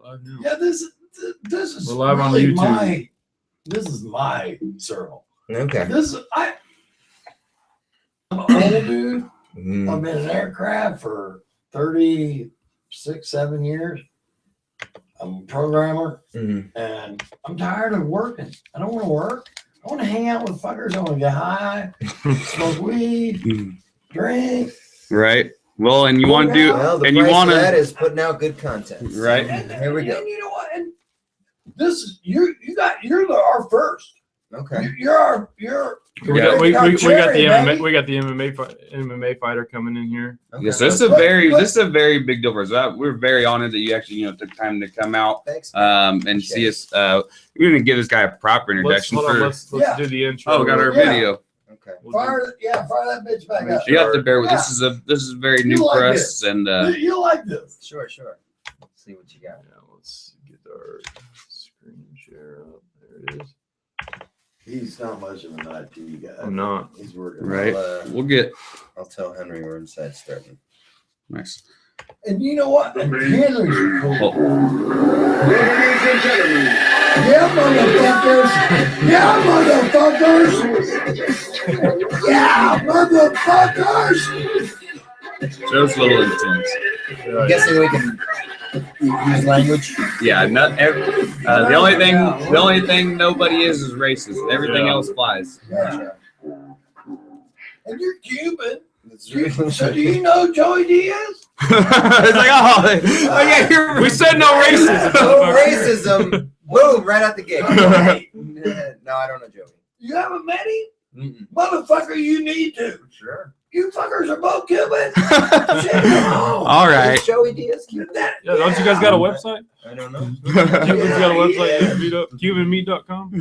live now. Yeah, this is We're live on really YouTube. this is my circle. Okay. I'm an old dude. Mm. I've been in aircraft for 36, 7 years. I'm a programmer, and I'm tired of working. I don't want to work. I want to hang out with fuckers. I want to get high, smoke weed, drink. Right. Well, and you want to do, Well, the and price you want of that to, is putting out good content. right? And Here we go. And you know what? And this is you're our first. Okay. We got We got the MMA fighter coming in here. Okay. Yes, this is a very big deal for us. We're very honored that you actually took time to come out Thanks. and see us. We're gonna give this guy a proper introduction. Let's do the intro. Oh, we got our video. Okay. fire that bitch back up. You have to bear with this. This is very new You for like us, and You like this? Sure. Let's see what you got. Yeah, let's get our screen share up. There it is. He's not much of an IT guy. I'm not. He's working. right. I'll, We'll get I'll tell Henry we're inside starting. nice. And you know what? And Henry's cool. Oh. Ladies and gentlemen. Yeah, motherfuckers. Yeah, motherfuckers. Joe's a little intense. I'm guessing we can use language. Yeah, the only thing nobody is racist. Everything else flies. Yeah. And you're Cuban. That's So do you know Joey Diaz? It's like, yeah, We said no racism. No racism. Boom, right out the gate. Hey, No, I don't know Joey. you haven't met him? Mm-mm. Motherfucker, you need to. Sure. You fuckers are both Cuban. Shit, no. All right. Is Joey Diaz cute? Yeah, don't you guys got a website? I don't know. Cuban's got a website. Yeah. CubanMeat.com.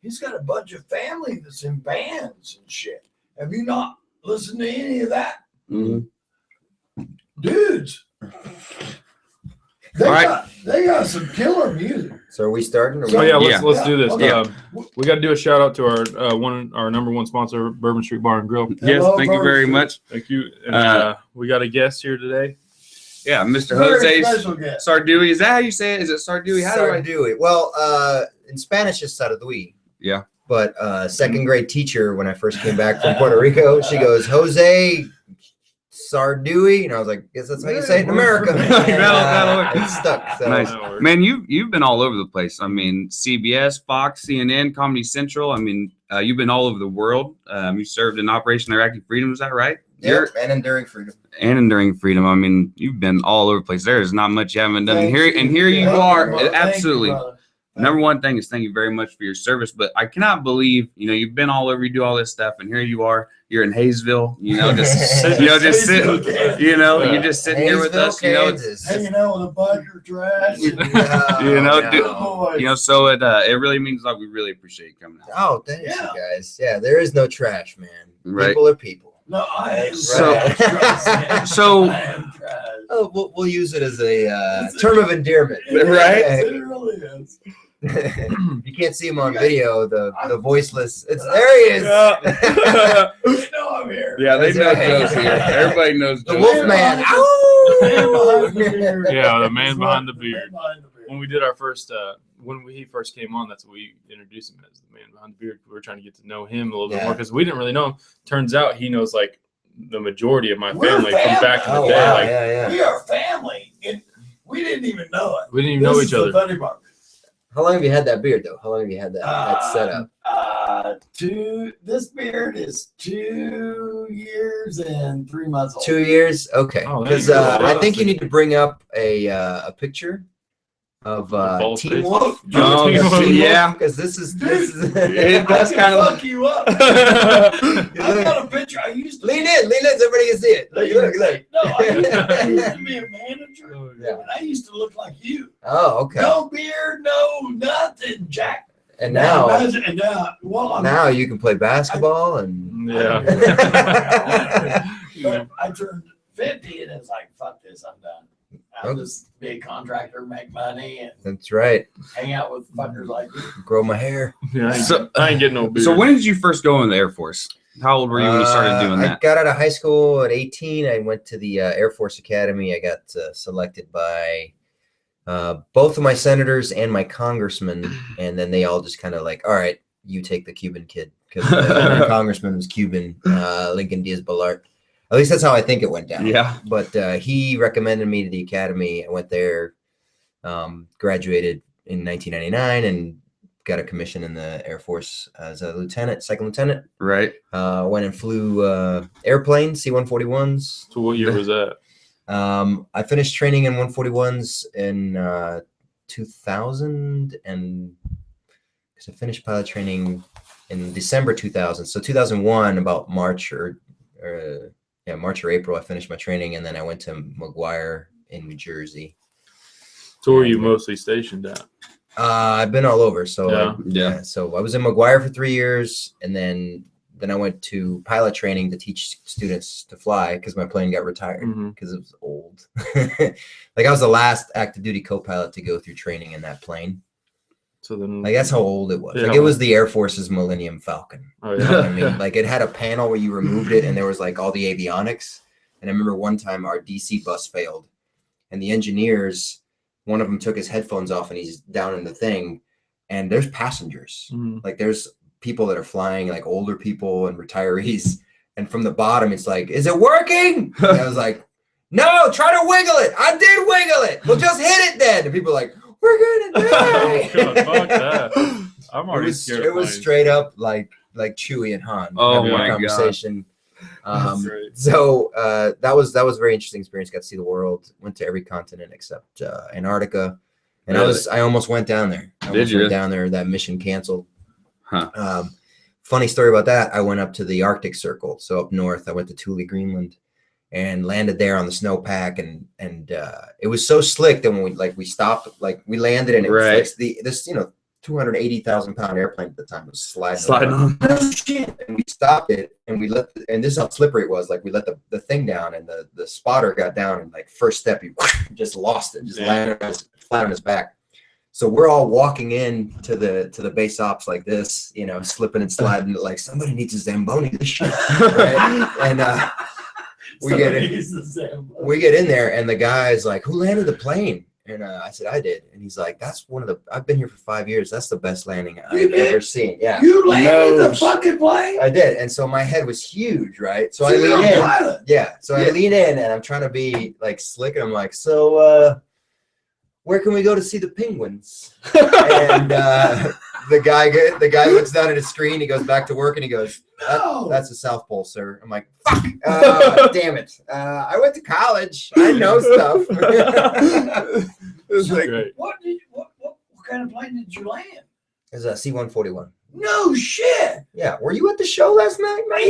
He's got a bunch of family that's in bands and shit. Have you not listened to any of that? Mhm. Dudes. They got some killer music. So are we starting? Or So yeah, Yeah. let's do this. Okay. We got to do a shout out to our number one sponsor, Bourbon Street Bar and Grill. Yes, Hello, thank you very Bourbon much. Thank you. And, we got a guest here today. Yeah, Mr. Very Jose special guest. Sardui. Is that how you say it? Is it Sardui? How do I do it? Well, in Spanish it's Sardui. Yeah. But second grade teacher, when I first came back from Puerto Rico, she goes, Jose Sardui. And I was like, guess that's how you say it in America. That'll work. It's stuck. So. Nice. That'll work. Man, you've been all over the place. I mean, CBS, Fox, CNN, Comedy Central. I mean, you've been all over the world. You served in Operation Iraqi Freedom. Is that right? Yep, and enduring freedom. And Enduring Freedom. I mean, you've been all over the place. There is not much you haven't done. Thank Here you brother. are. Thank you, Absolutely. brother. Number one thing is thank you very much for your service. But I cannot believe, you've been all over, you do all this stuff, and here you are. You're in Hayesville, just sitting, you're just sitting here with us, Kansas. Hanging out with a biker trash. So it really means like we really appreciate you coming out. Oh, thanks, Yeah. you guys. Yeah, there is no trash, man. Right. People are people. No, I am So- trash. Trust me. so- I am trash. Oh, we'll use it as a term of endearment. Right? It really is. You can't see him on video, the voiceless. There he is. You know I'm here. Yeah, they know Joe's Joe's here. Everybody knows The Joe's wolf here. man. Yeah, the man behind the beard. When we did our first, when he first came on, that's what we introduced him as, the man behind the beard. We were trying to get to know him a little bit more because we didn't really know him. Turns out he knows like the majority of my family from back in the Oh, day. wow. Like Yeah. We are family, and we didn't even know it. we didn't even know This each is other. the funny part. How long have you had that beard, though? How long have you had that setup? This beard is 2 years and 3 months old. 2 years? Okay. Oh, there you Because go. I think you need to bring up a picture of bald Team face. Wolf. Oh, yeah. Because this is It does I kind can of fuck you up. I got a picture. I used to lean in so everybody can see it. Look. No, I used to be a manager. Yeah. And I used to look like you. Oh, okay. No beard, no nothing, Jack. And now Now you can play basketball and Yeah. But I turned 50 and it's like, fuck this, I'm done. I'll just be a contractor, make money, and that's right. hang out with fuckers like you. Grow my hair. Yeah, So- I ain't getting no beard. So when did you first go in the Air Force? How old were you when you started doing I that? got out of high school at 18. I went to the Air Force Academy. I got selected by both of my senators and my congressman, and then they all just kind of like, all right, you take the Cuban kid, because the congressman was Cuban, Lincoln Diaz-Balart. At least that's how I think it went down. Yeah. But he recommended me to the academy. I went there, graduated in 1999, and got a commission in the Air Force as a lieutenant, second lieutenant. Right. Went and flew airplanes, C-141s. So what year was that? I finished training in 141s in 2000, and because I finished pilot training in December 2000. So 2001, about March or April, I finished my training, and then I went to McGuire in New Jersey. So where were you mostly stationed at? I've been all over. So Yeah. So I was in McGuire for 3 years, and then I went to pilot training to teach students to fly because my plane got retired because it was old. Like I was the last active duty co-pilot to go through training in that plane. So then, Like that's how old it was. Yeah. Like it was the Air Force's Millennium Falcon. oh You know what I yeah, mean? Like it had a panel where you removed it, and there was like all the avionics. And I remember one time our DC bus failed, and the engineers, one of them took his headphones off, and he's down in the thing, and there's passengers. Like there's people that are flying, like older people and retirees. And from the bottom, it's like, is it working? And I was like, no, try to wiggle it. I did wiggle it. We'll just hit it then. And people are like, we're gonna die. Oh, God, fuck that. I'm already scared. It was straight up like Chewie and Han. Oh having a my conversation. That's right. So that was a very interesting experience. Got to see the world. Went to every continent except Antarctica, and Really? I almost went down there. I Did almost you? went down there? That mission canceled. Huh. Funny story about that. I went up to the Arctic Circle, so up north. I went to Thule, Greenland, and landed there on the snowpack, and it was so slick that when we stopped, like we landed, and it Right. was like this 280,000-pound airplane at the time was sliding Sliding over. on. And we stopped it, and we let and this is how slippery it was. Like we let the thing down, and the spotter got down, and like first step he just lost it, just landed flat on his back. So we're all walking in to the base ops like this, slipping and sliding, like somebody needs a Zamboni this shit, right? And we get in there, and the guy's like, "Who landed the plane?" And I said, "I did." And he's like, "That's I've been here for 5 years. That's the best landing I've ever seen." Yeah, You landed the fucking plane? I did. And so my head was huge, right? So I You're lean a in. pilot. Yeah. So I lean in, and I'm trying to be like slick, and I'm like, "So where can we go to see the penguins?" And the guy looks down at his screen. He goes back to work, and he goes, No. "That's the South Pole, sir." I'm like, "Fuck, damn it! I went to college. I know stuff." It's great. What kind of plane did you land? It's a C-141. No shit. Yeah. Were you at the show last night, man?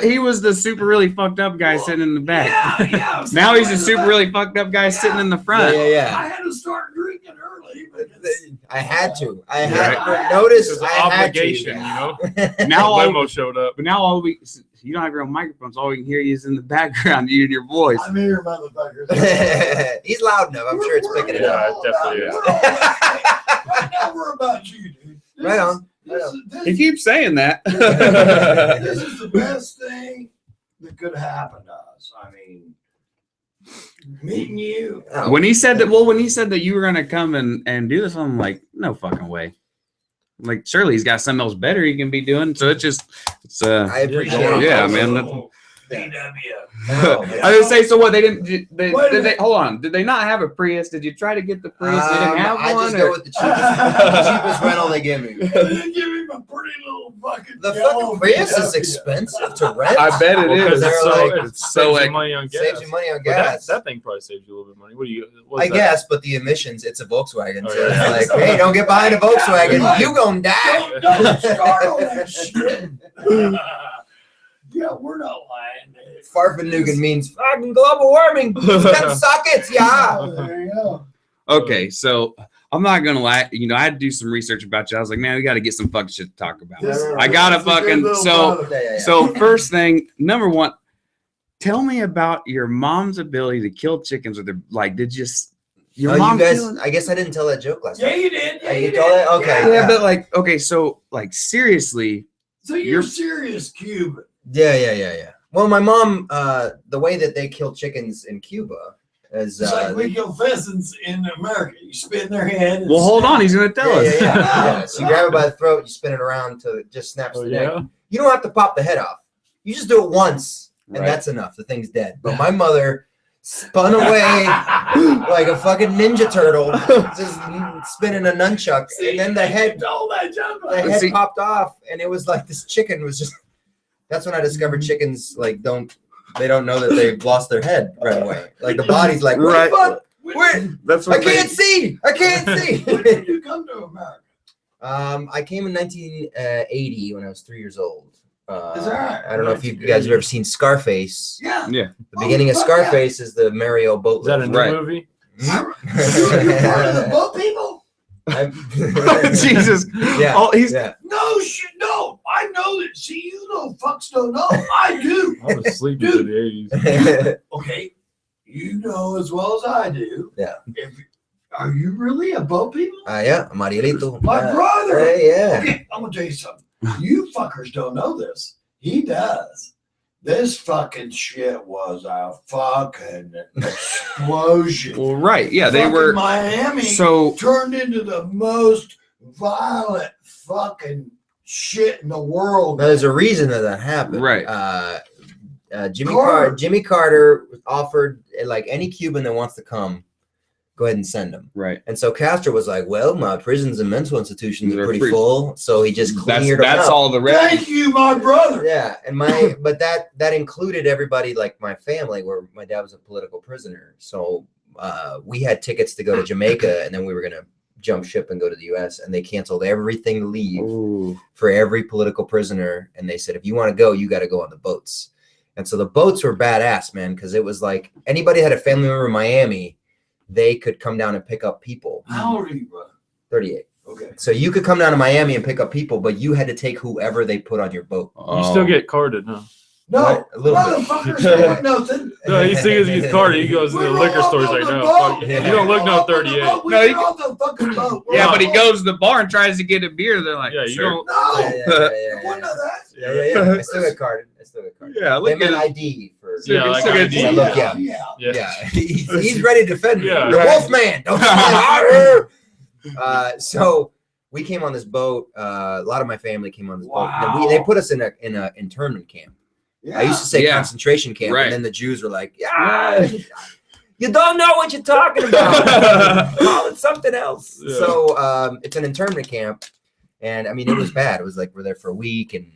He was the super really fucked up guy sitting in the back. Yeah. Now he's the super really fucked up guy sitting in the front. Yeah. I had to start drinking early, but I had to. I Yeah. had It notice. was I an had obligation, to. you know. Now all, Limo showed up. but now all you don't have your own microphones. All we can hear you is in the background, you and your voice. I'm here, motherfuckers. He's loud enough. I'm sure it's picking it up. Yeah, it definitely is. Right now we're about you, dude. Right on. He keeps saying that. This is the best thing that could happen to us. I mean, meeting you. When he said that you were gonna come and do this, I'm like, no fucking way. Like, surely he's got something else better he can be doing. So I appreciate it. yeah, man. BW. Oh, I was gonna say, so what? They didn't. Did Wait a they? minute. Hold on. Did they not have a Prius? Did you try to get the Prius? They didn't have I one. just or- go with the cheapest rental they give me. They give him a pretty little fucking. The yellow fucking Prius is BMW. expensive to rent. I bet it Well, 'cause is. They're it's so, like- it so saves like- you money on gas. Saves you money on But that, gas. that thing probably saves you a little bit of money. What do you? What's I that? guess, but the emissions, it's a Volkswagen. Oh, So yeah. it's like, hey, don't get behind a Volkswagen. You gonna die. Don't start on that shit. Yeah, we're not lying. Farfennugan means fucking global warming. Them sockets, yeah. Oh, there you go. Okay, so I'm not gonna lie. I had to do some research about you. I was like, man, we got to get some fucking shit to talk about. I gotta This is a good fucking- little so- brother. Yeah. So first thing, number one, tell me about your mom's ability to kill chickens with her. Like, did you? Your Oh, mom you guys, kill- I guess I didn't tell that joke last Yeah, time. you did. Yeah, You you told did. it? Okay. Yeah, yeah. but like, okay, so like seriously, So you're serious Cuban. Yeah. Well, my mom, the way that they kill chickens in Cuba is It's like we kill pheasants in America. You spin their head. Well, hold on. He's going to tell us. Yeah. So you grab it by the throat, you spin it around till it just snaps the neck. You don't have to pop the head off. You just do it once, and that's enough. The thing's dead. But my mother spun away like a fucking ninja turtle, just spinning a nunchuck, and then the head popped off, and it was like this chicken was just. That's when I discovered chickens like they don't know that they've lost their head right away. Like the body's like, right. That's what I can't see. When did you come to America? I came in 1980 when I was 3 years old. Is that right? I don't know if you guys have ever seen Scarface. Yeah. The beginning of Scarface is the Mario boat. Is that a new movie? You're part of the boat people? Jesus. Yeah. Oh, No shit. No, I know that. See, you know, fucks don't know. I do. I was sleeping through the 80s. Okay, you know as well as I do. Yeah. Are you really a boat people? Yeah, Marielito. My brother. Yeah. Okay, I'm gonna tell you something. You fuckers don't know this. He does. This fucking shit was a fucking explosion. Well, right. Yeah, they Fucking were. Miami So turned into the most violent fucking shit in the world. Now, there's a reason that happened. Right. Jimmy Carter offered, like, any Cuban that wants to come, go ahead and send them. Right. And so Castro was like, well, my prisons and mental institutions They're are pretty free. full. So he just cleared them That's out. all the rest. Thank you, my brother. Yeah. And but that included everybody, like my family, where my dad was a political prisoner. So we had tickets to go to Jamaica, and then we were going to jump ship and go to the U.S. And they canceled everything to leave for every political prisoner. And they said, if you want to go, you got to go on the boats. And so the boats were badass, man, because it was like anybody had a family member in Miami, they could come down and pick up people. How old are you, brother? 38. Okay. So you could come down to Miami and pick up people, but you had to take whoever they put on your boat. You still get carded, huh? No, Right, a little bit. motherfuckers don't know nothing. No, he thinks he's carded. He goes to the liquor stores like, no, fuck, you don't look no 38. No, you off the fucking boat. Yeah, but he goes to the bar and tries to get a beer. They're like, Yeah, you sir. don't. No, Yeah. you wouldn't know that. Yeah. I still got carded. Yeah, They look meant at ID for. Yeah, like Still ID. I look, yeah. Yeah. He's ready to defend me. Yeah. The Wolfman. Don't so we came on this boat. A lot of my family came on this boat. And they put us in a internment camp. I used to say concentration camp, Right. and then the Jews were like, "Yeah, you don't know what you're talking about. Call it something else." Yeah. So it's an internment camp, and I mean it was bad. It was like we're there for a week, and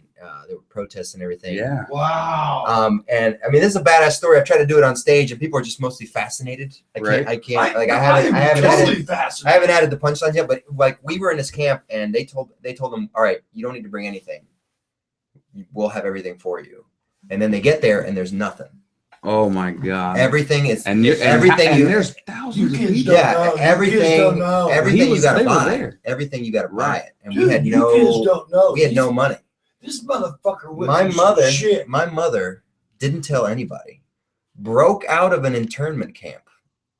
there were protests and everything. Yeah. Wow. And I mean this is a badass story. I've tried to do it on stage, and people are just mostly fascinated. I can't. Like I haven't added the punchlines yet, but like we were in this camp, and they told them, "All right, you don't need to bring anything. We'll have everything for you." And then they get there and there's nothing. Oh my God. Everything is everything. And there's thousands of people. Yeah, everything you got to buy. There. Everything you got to buy it. And Dude, we had you kids don't know. we had no money. This motherfucker was My mother didn't tell anybody. Broke out of an internment camp.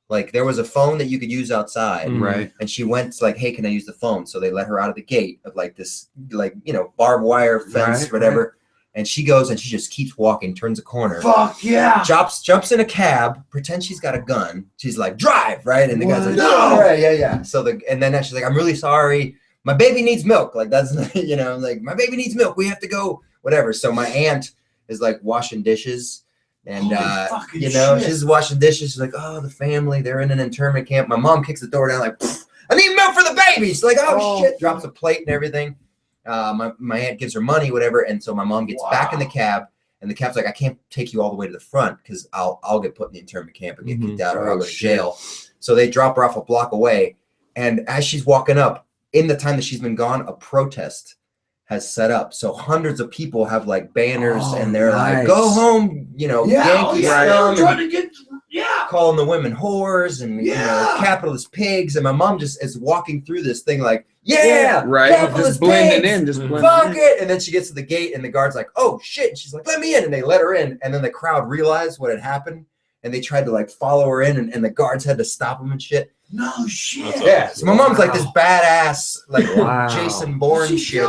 Like there was a phone that you could use outside. Right. And she went like, "Hey, can I use the phone?" So they let her out of the gate of like this, like, barbed wire fence, whatever. Right. And she goes and she just keeps walking, turns a corner. Fuck yeah. Jumps in a cab, pretends she's got a gun. She's like, "Drive," right? And the guy's like, No. Yeah. So and then she's like, "I'm really sorry. My baby needs milk." Like that's, like my baby needs milk. We have to go, whatever. So my aunt is like washing dishes. And, she's washing dishes. She's like, "Oh, the family, they're in an internment camp." My mom kicks the door down like, "I need milk for the baby." She's like, "Oh shit." Drops a plate and everything. My aunt gives her money, whatever, and so my mom gets back in the cab, and the cab's like, "I can't take you all the way to the front because I'll get put in the internment camp and get kicked out, or I'll go to jail." So they drop her off a block away, and as she's walking up, in the time that she's been gone, a protest has set up. So hundreds of people have like banners, and they're like, "Go home," Yankee scum, trying to get, calling the women whores and capitalist pigs. And my mom just is walking through this thing like, just blending in, fuck it. And then she gets to the gate, and the guard's like, "Oh shit!" And she's like, "Let me in," and they let her in. And then the crowd realized what had happened, and they tried to like follow her in, and the guards had to stop them and shit. No shit. Yeah. So my mom's like this badass, like Jason Bourne shit.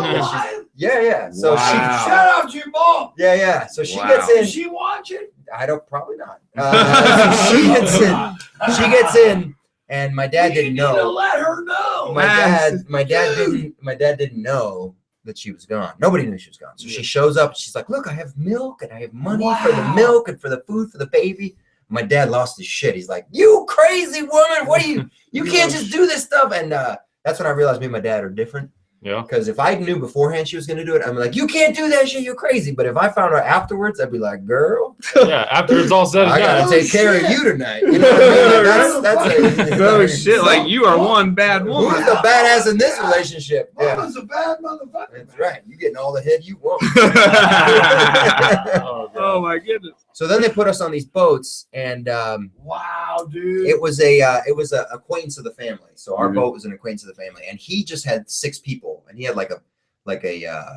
Yeah. So Wow. Shout out to your mom. yeah. So she Wow. gets in. Is she watching? I don't, probably not. So she gets in. She gets in, and my dad didn't We need to know. let her know. My dad didn't know that she was gone. Nobody knew she was gone. So she shows up. And she's like, "Look, I have milk, and I have money for the milk and for the food for the baby." My dad lost his shit. He's like, "You crazy woman! What are you? You can't just do this stuff." And that's when I realized me and my dad are different. Yeah. Because if I knew beforehand she was going to do it, I'm like, "You can't do that shit. You're crazy." But if I found out afterwards, I'd be like, "Girl, Yeah. After it's all said and I got done. to take care of you tonight." You know what I mean? That's Oh shit! Like you are one bad woman. Who's the badass in this relationship? Yeah, Mama's a bad motherfucker. that's right. You getting all the head you want. Oh, God. Oh my goodness. So then they put us on these boats, and Wow, dude. it was a acquaintance of the family. So our Mhm. boat was an acquaintance of the family, and he just had 6 people, and he had like a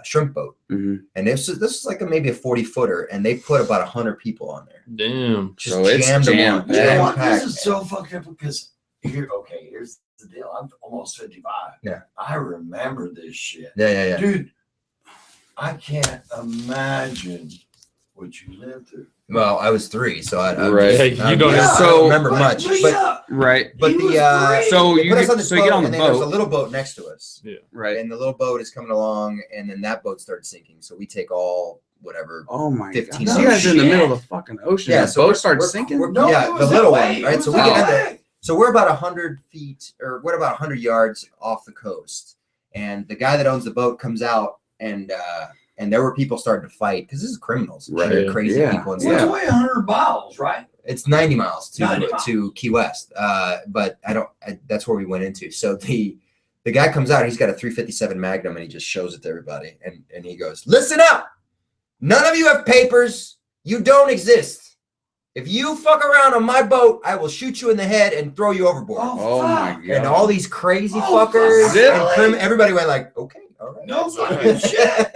shrimp boat, Mhm. and this was like maybe a 40-footer, and they put about 100 people on there. Damn. Just So it's jammed them on, jam-packed. You know what? jam-packed. This is so fucked up because here's the deal. I'm almost 55. Yeah. I remember this shit. Yeah. Dude, I can't imagine what you lived through. Well, I was 3, so I Right. Hey, you don't I so- don't remember much, but yeah, Right. but he was the three. So they you put us get, on this so you get boat, on the and then there's a boat. little boat next to us. Right. And the little boat is coming along, and then that boat started sinking. So we take all whatever. Oh my 15 god. So you guys are in the shit. middle of the fucking ocean. Yeah, the so boat we're- starts we're- sinking. we're- No, yeah, it the was little that one, way. right? It So was we that get in way. So we're about 100 feet, or we're about 100 yards off the coast, and the guy that owns the boat comes out, and there were people starting to fight because this is criminals, Right. They're crazy Yeah. people and Well, it's stuff. only 100 miles, right? It's 90 miles to 90 miles. to Key West, but that's where we went into. So the guy comes out, he's got a 357 Magnum, and he just shows it to everybody, and he goes, "Listen up, none of you have papers. You don't exist. If you fuck around on my boat, I will shoot you in the head and throw you overboard." Oh my fuck. god. And all these crazy Oh, fuckers, really? and everybody went like, "Okay, all right." No fucking shit.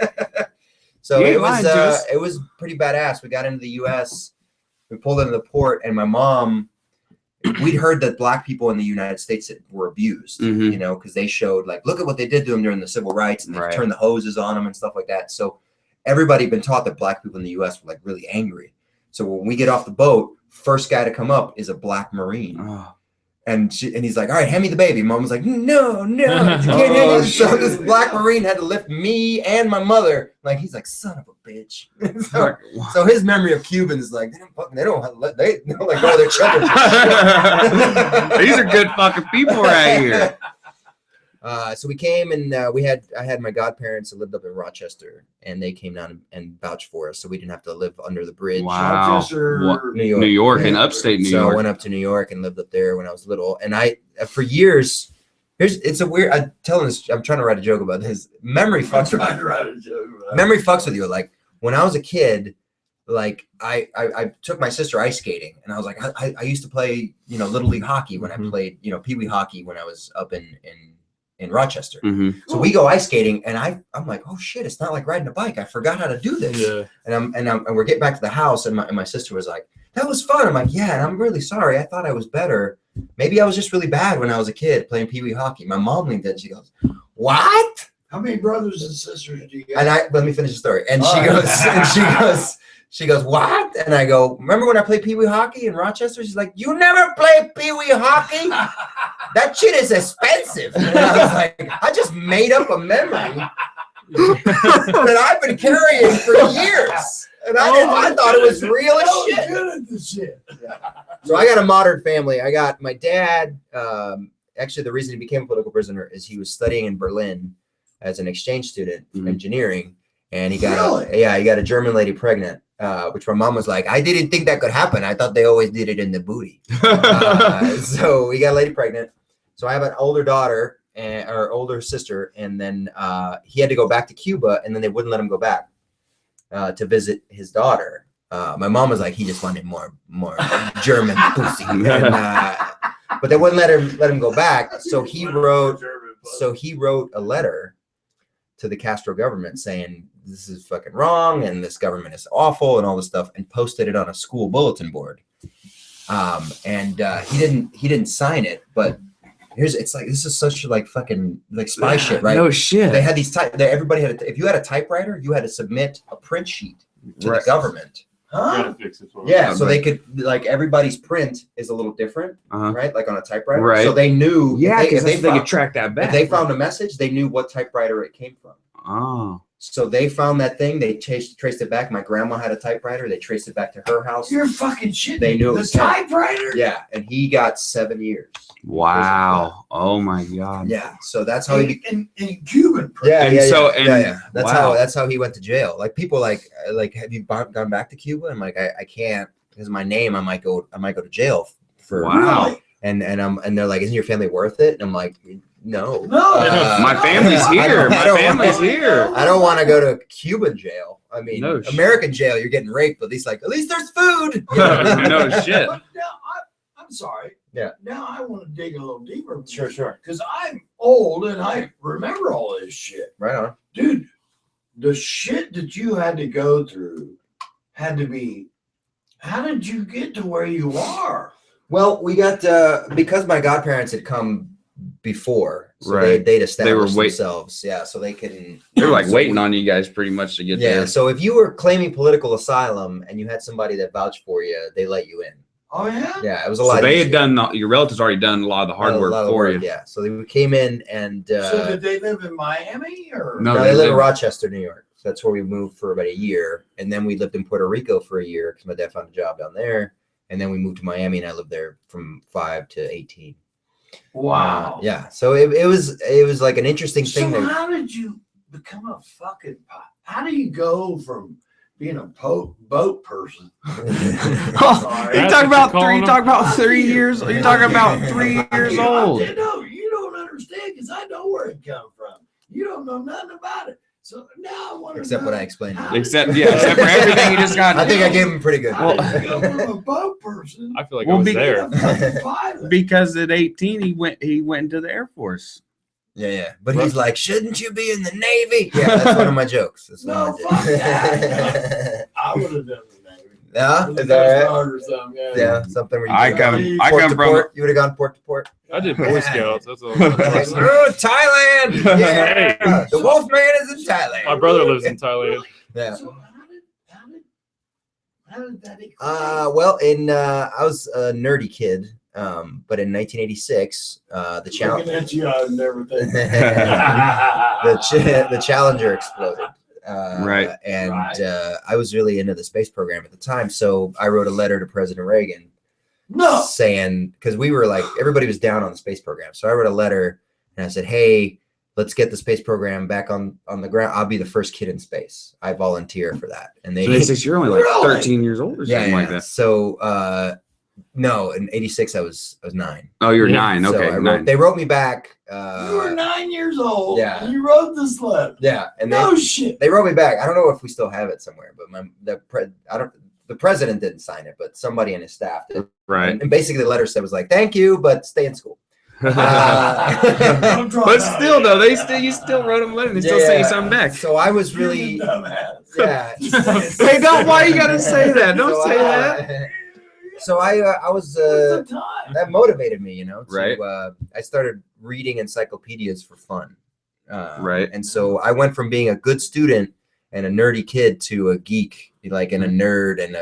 So You ain't it lying to us. was pretty badass. We got into the U.S. We pulled into the port, and my mom, we'd heard that black people in the United States were abused, Mhm. you know, because they showed like, look at what they did to them during the civil rights, and they Right. turned the hoses on them and stuff like that. So everybody had been taught that black people in the U.S. were like really angry. So when we get off the boat, first guy to come up is a black Marine. Oh. And he's like, "All right, hand me the baby." Mom was like, "No, you can't hand Oh, it." So shit. this black Marine had to lift me and my mother. Like, he's like, "Son of a bitch." So his memory of Cubans is like, they don't let go of their children. These are good fucking people right here. So we came, and I had my godparents that lived up in Rochester, and they came down and vouched for us, so we didn't have to live under the bridge. Wow. Rochester, What- New York. New York and Yeah. upstate New So I York. went up to New York and lived up there when I was little. And for years, it's a weird. I'm trying to write a joke about this. Memory I'm fucks with trying to you. write a joke about it. Memory fucks with you. Like when I was a kid, like I took my sister ice skating, and I was like, I used to play, little league hockey when I played, pee wee hockey when I was up in Rochester. Mhm. So we go ice skating, and I'm like, oh shit, it's not like riding a bike. I forgot how to do this. Yeah. And we're getting back to the house, and my sister was like, that was fun. I'm like, yeah, and I'm really sorry. I thought I was better. Maybe I was just really bad when I was a kid playing pee wee hockey. My mom leaned in. She goes, what? How many brothers and sisters do you got? And let me finish the story. And All right. she goes, what? And I go, remember when I played pee wee hockey in Rochester? She's like, you never played pee wee hockey? That shit is expensive. And I was like, I just made up a memory that I've been carrying for years. And I thought it was real as I was shit. good at this shit. So I got a modern family. I got my dad. Actually, the reason he became a political prisoner is he was studying in Berlin as an exchange student in Mhm. engineering, and he got Really? he got a German lady pregnant, which my mom was like, I didn't think that could happen. I thought they always did it in the booty. So we got a lady pregnant. So I have an older daughter or older sister, and then he had to go back to Cuba, and then they wouldn't let him go back to visit his daughter. My mom was like, he just wanted more German pussy, and, but they wouldn't let him go back. So he wrote a letter to the Castro government saying this is fucking wrong and this government is awful and all this stuff, and posted it on a school bulletin board. And he didn't sign it, but it's like this is such like fucking like spy shit, right? No shit. They had these everybody had if you had a typewriter, you had to submit a print sheet to the government. Huh? Yeah, so they could like everybody's print is a little different, right? Like on a typewriter. Right. So they knew if they could track that back. If they found a message, they knew what typewriter it came from. Oh. So they found that thing. They traced it back. My grandma had a typewriter. They traced it back to her house. You're fucking shit. They knew it the was typewriter. Yeah, and he got 7 years. Wow. Oh my God. Yeah. So that's how he in Cuban prison. Yeah, And yeah, so- yeah, and- yeah. wow. That's how he went to jail. Like people like have you gone back to Cuba? I'm like I can't because my name I might go to jail for. Wow. And they're like, isn't your family worth it? And I'm like, no. My family's here. My family's here. I don't want to go to Cuban jail. I mean, No American jail, you're getting raped, but at least there's food. No shit. But now I'm sorry. Yeah. Now I want to dig a little deeper. Sure. Because I'm old and I remember all this shit. Right on. Dude, the shit that you had to go through had to be. How did you get to where you are? Well, we got because my godparents had come before, so Right. they'd established wait- themselves. Yeah, so they can. They were like waiting on you guys pretty much to get Yeah, there. so if you were claiming political asylum and you had somebody that vouched for you, they let you in. Oh yeah. Yeah, it was a So lot. they had easier. done your relatives already done a lot of the hard A work lot of for work, you. Yeah, so they came in and So did they live in Miami or? No, no, they live in live- Rochester, New York. So that's where we moved for about a year, and then we lived in Puerto Rico for a year because my dad found a job down there, and then we moved to Miami, and I lived there from 5 to 18. Wow. Yeah, so it was like an interesting So thing. how did you become a fucking pilot? How do you go from being a boat person? You talk about 3 years. You're talking about 3 years old. No, you don't understand because I know where it come from. You don't know nothing about it. So now I want to Except know what I explained. how Except for everything you just got. I think I gave him pretty good. How did you go from a boat person I feel like Well, I was be- to there. a fucking pilot? Because at 18 he went into the Air Force. Yeah. But he's like, shouldn't you be in the Navy? Yeah, that's one of my jokes. That's No, one fuck I did. that. I would have done the Navy. Yeah, As is a that Coast right? Guard or something, yeah. Yeah, something where you I go come- I port come to from- port. You would have gone port to port. I did Boy Scouts. That's all. Like, oh, Thailand! Yeah, the Wolfman is in Thailand. My brother lives in Thailand. Yeah. So how did that equate? Well, I was a nerdy kid, but in 1986, the challenge, Looking at you, I would never think. the Challenger exploded. Right. And Right. I was really into the space program at the time, so I wrote a letter to President Reagan No. saying, because we were like, everybody was down on the space program, so I wrote a letter and I said, hey, let's get the space program back on the ground. I'll be the first kid in space. I volunteer for that. And they 86, you're only like Really? 13 years old or something like that. So no, in 86 I was 9. Oh, you're Yeah. 9. So Okay, I 9. they wrote me back. You were 9 years old. yeah. And you wrote this letter. Yeah, and No shit. they wrote me back. I don't know if we still have it somewhere, but the president didn't sign it, but somebody in his staff did. Right. And basically the letter said was like, thank you, but stay in school. I'm drawing But out still, here. though, you still wrote them a letter. They still sent you something back. So I was You're really, the dumbass. yeah. Hey, don't. Why you gotta say that? Don't So say I- that. So I was What's the time? that motivated me, you know. Right. I started reading encyclopedias for fun. Right. And so I went from being a good student and a nerdy kid to a geek, like and a nerd and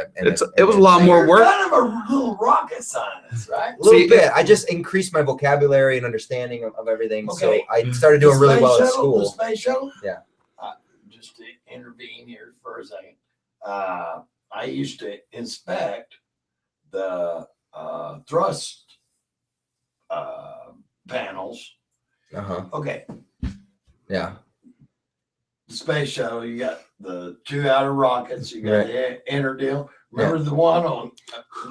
It was a lot more You're work. kind of a little rocket scientist, right? A little See, bit. I just increased my vocabulary and understanding of everything. Okay. So I started doing The really space well at shuttle- The school. space shuttle? Yeah. Just to intervene here for a second. I used to inspect the thrust panels. Uh-huh. Okay, Yeah. the space shuttle, you got the 2 outer rockets, you got Right. the inner deal. Remember the one on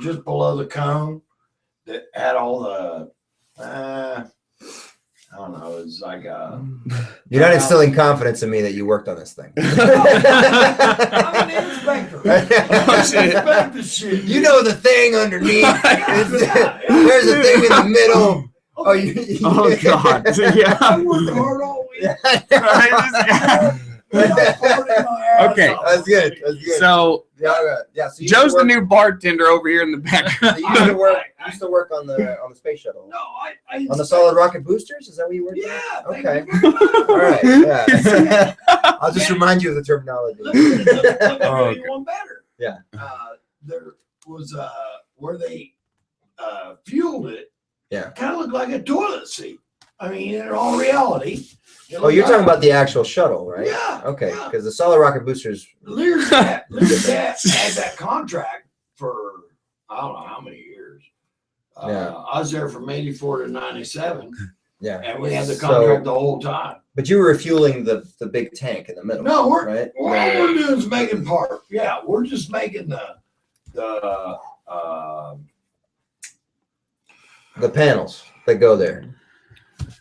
just below the cone that had all the I don't know, it's like You're not instilling confidence in me that you worked on this thing. I'm an inspector. Oh, shit. Inspect the shit. You know the thing underneath. There's a thing in the middle. Oh, you, Oh God. Yeah. I worked hard all week. Okay. That's good. That's good. So yeah. So Joe's the new bartender over here in the back. So you used to work on the space shuttle. No, I On the solid rocket boosters? Is that what you worked on? Yeah. Okay. All right. Yeah. I'll just remind you of the terminology. Let me tell you one better. Yeah. There was where they fueled it. Yeah. Kind of looked like a toilet seat. I mean, in all reality. Oh, you're talking about the actual shuttle, right? Yeah. Okay, yeah. because the solid rocket boosters. Learjet had that contract for I don't know how many years. Yeah. I was there from '84 to '97. Yeah. And we had the contract the whole time. But you were refueling the big tank in the middle. No, all right. we're doing is making part. Yeah, we're just making the panels that go there.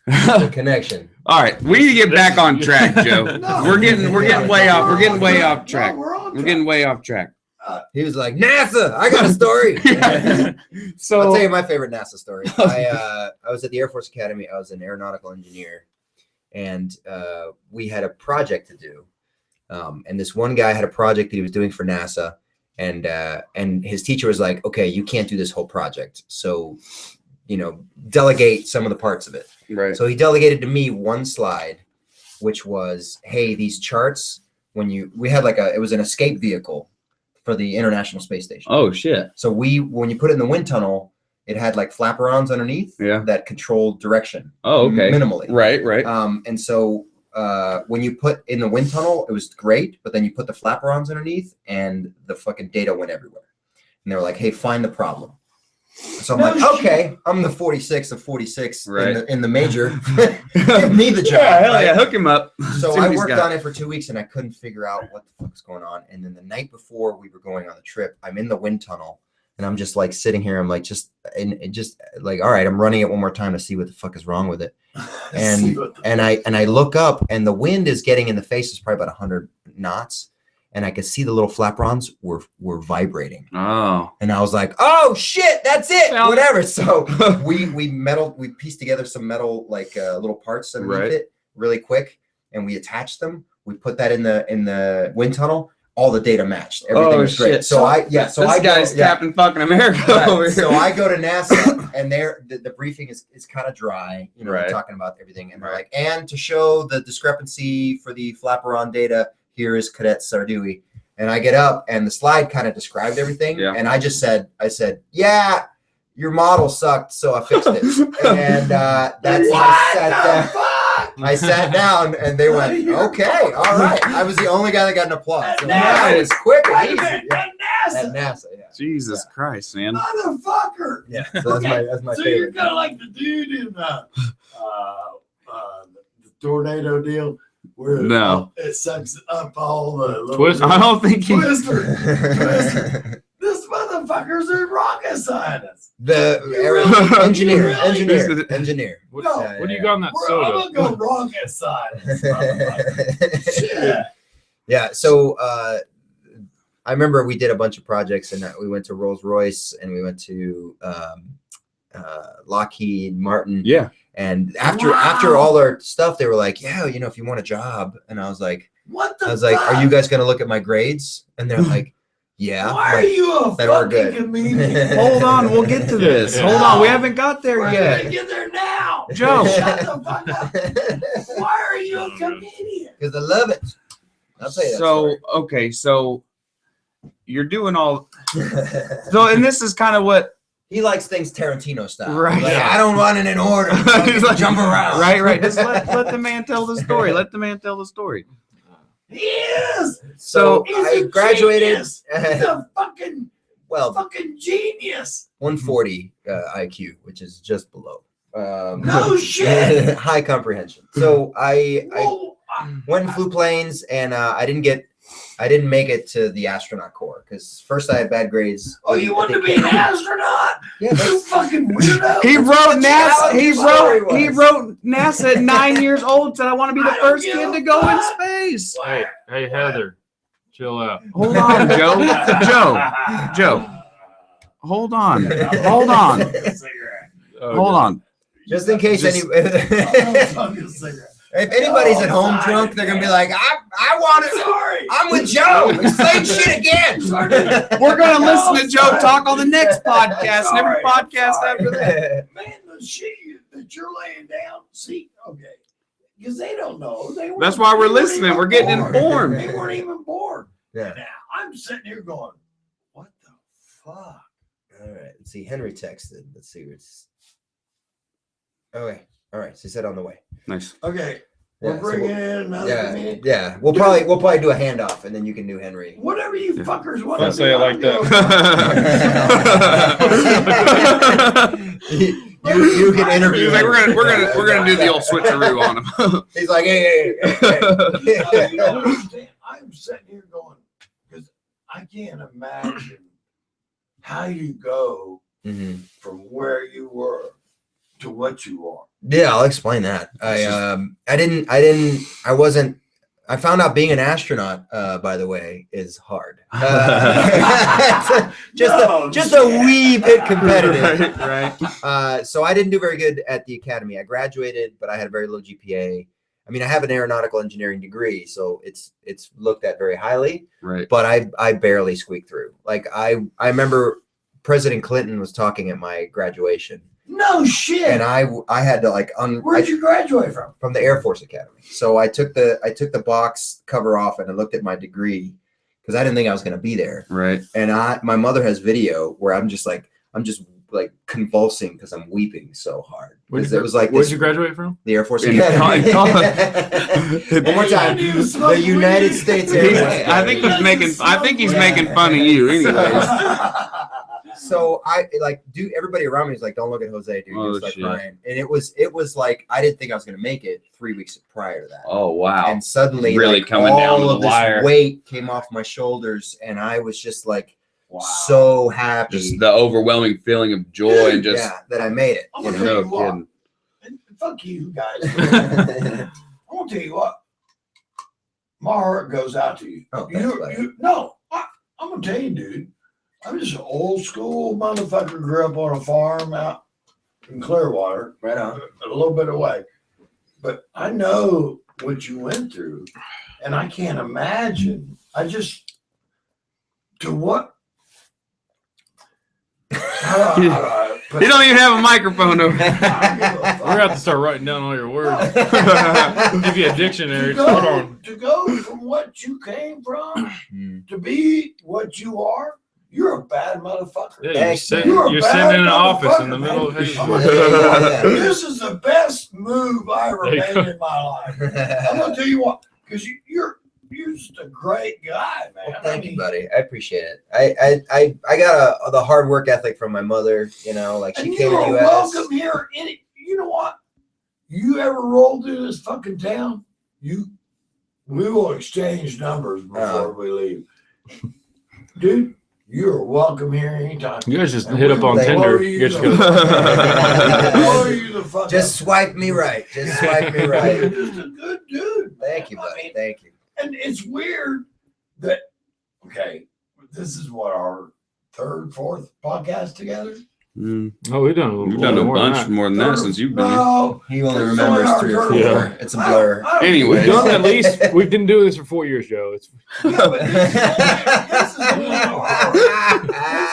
The connection. All right, we need to get back on track, Joe. No. We're getting way off. We're getting way off track. No, We're getting way off track. He was like, NASA, I got a story. So I'll tell you my favorite NASA story. I was at the Air Force Academy. I was an aeronautical engineer, and we had a project to do. And this one guy had a project that he was doing for NASA, and his teacher was like, okay, you can't do this whole project. So, delegate some of the parts of it. right. So he delegated to me one slide, which was, hey, these charts, we had it was an escape vehicle for the International Space Station. Oh shit. So when you put it in the wind tunnel, it had like flaperons underneath that controlled direction. Oh, okay. Minimally. Right. And so when you put in the wind tunnel, it was great, but then you put the flaperons underneath and the fucking data went everywhere. And they were like, hey, find the problem. So I'm like, okay, I'm the 46 of 46 in the major. Give me the job. Yeah, hell yeah, hook him up. So I worked on it for 2 weeks and I couldn't figure out what the fuck's going on. And then the night before we were going on the trip, I'm in the wind tunnel and I'm just like sitting here. I'm like, just all right, I'm running it one more time to see what the fuck is wrong with it. And I look up and the wind is getting in the face. It's probably about 100 knots. And I could see the little flaperons were vibrating. Oh. And I was like, oh shit, that's it. Whatever. So we pieced together some metal little parts underneath it really quick, and we attached them. We put that in the wind tunnel. All the data matched. Everything was great. So this guy's Captain fucking America over here. So I go to NASA and the briefing is kind of dry, they're talking about everything. And they're like, and to show the discrepancy for the flaperon data, here is Cadet Sardoui. And I get up and the slide kind of described everything. Yeah. And I said, yeah, your model sucked, so I fixed it. And I sat down and they went, okay, all right. I was the only guy that got an applause. So that was quick and easy. At NASA, yeah. Jesus Christ, man. Motherfucker. Yeah. So that's my so favorite. You're kind of like the dude in the tornado deal. Where it sucks up all the little Twister. I don't think he. Twister. This motherfucker's a rocket scientist. The engineer. What No, do you got on that soda? I'm gonna go rocket scientist. Shit. Yeah. So I remember we did a bunch of projects, and we went to Rolls-Royce, and we went to Lockheed Martin. Yeah. And after all our stuff, they were like, yeah, if you want a job. And I was like, are you guys going to look at my grades? And they're like, yeah. Why are you a fucking comedian? Hold on, we'll get to this. Hold on, we haven't got there We're yet. gonna get there now. Joe. Shut the fuck up. Why are you a comedian? Because I love it. I'll tell you that. So, okay, so you're doing all. So, and this is kind of what. He likes things Tarantino style. Right. Like, I don't want it in order. He's like, jump around. Right. Just let the man tell the story. Let the man tell the story. He is. So He's I a graduated. Genius. He's a fucking genius. 140 IQ, which is just below. No shit. High comprehension. So I went and flew planes, and I didn't make it to the astronaut corps because first I had bad grades. Oh, you wanted to be an astronaut? Yeah, you fucking weirdo. He wrote NASA at 9 years old. Said I want to be the first kid to go in space. Hey, Heather, chill out. Hold on, Joe. Hold on. Oh, Hold on. Just in case any. If anybody's at home drunk, they're gonna be like, I want it. Sorry. I'm with Joe. Same shit again. We're gonna listen to Joe talk on the next podcast and every podcast after that. Man, the shit that you're laying down, see, okay. Because they don't know. That's why we're listening. We're getting informed. They weren't even born. Yeah. Now, I'm sitting here going, what the fuck? All right. Let's see. Henry texted. Let's see. Okay. All right. So he said on the way. Nice. Okay. Yeah, We're bringing in another comedian. Yeah. We'll probably do a handoff, and then you can do Henry. Whatever you fuckers want. Don't say it like that. You can interview. He's like, we're gonna do the old switcheroo on him. He's like, hey. You don't understand. I'm sitting here going, because I can't imagine how you go from where you were to what you are. Yeah, I'll explain that. I found out being an astronaut, by the way, is hard. Just a wee bit competitive. Right. So I didn't do very good at the academy. I graduated, but I had a very low GPA. I mean, I have an aeronautical engineering degree, so it's looked at very highly. Right. But I barely squeaked through. Like I remember President Clinton was talking at my graduation. No shit. And I had to like Where'd you graduate from? From the Air Force Academy. So I took the box cover off and I looked at my degree because I didn't think I was going to be there. Right. And my mother has video where I'm just convulsing because I'm weeping so hard. Because it was like, where'd you graduate from? The Air Force Academy. One more time. The United States Air Force. I think he's making fun of you anyways. So everybody around me was like, don't look at Jose, dude. Oh, He was like shit. crying. And it was like, I didn't think I was going to make it 3 weeks prior to that. Oh wow. And suddenly Really coming down to the wire. This weight came off my shoulders and I was just like, Wow. so happy. Just the overwhelming feeling of joy and just that I made it. I'm You gonna know? tell you what. kidding. And fuck you guys. I'm gonna tell you what. My heart goes out to you. Oh, thanks, buddy. I'm gonna tell you, dude. I'm just an old school motherfucker. Grew up on a farm out in Clearwater, Right on. a little bit away. But I know what you went through, and I can't imagine. You don't even have a microphone over there. We're gonna have to start writing down all your words. Give you a dictionary. Hold on. To go from what you came from to be what you are, you're a bad motherfucker. Yeah, Thanks, you're sitting in an office in the middle of I'm Hayes. gonna tell you, this is the best move I ever There you made go. in my life. I'm gonna tell you what, because you're just a great guy, man. Well, thank you, buddy. I appreciate it. I got the hard work ethic from my mother. You know, like she And came you to are the U.S. welcome here. You know what? You ever roll through this fucking town? We will exchange numbers before we leave, dude. You're welcome here anytime. You guys just And hit we up on will Tinder. blow You guys the- go. blow you the fuck Just up. swipe me right. Just swipe me You're right. just a good dude. Thank you, man. I buddy. mean, Thank you. and it's weird that this is what our third, fourth podcast together. Oh, we've done a little You've done a more than bunch that. more than that since you've been here. No, He only It's remembers only our 3 or 4. turn. It's a blur. I don't- Anyway. We've done at least. We've been doing this for 4 years, Joe. It's Yeah, but this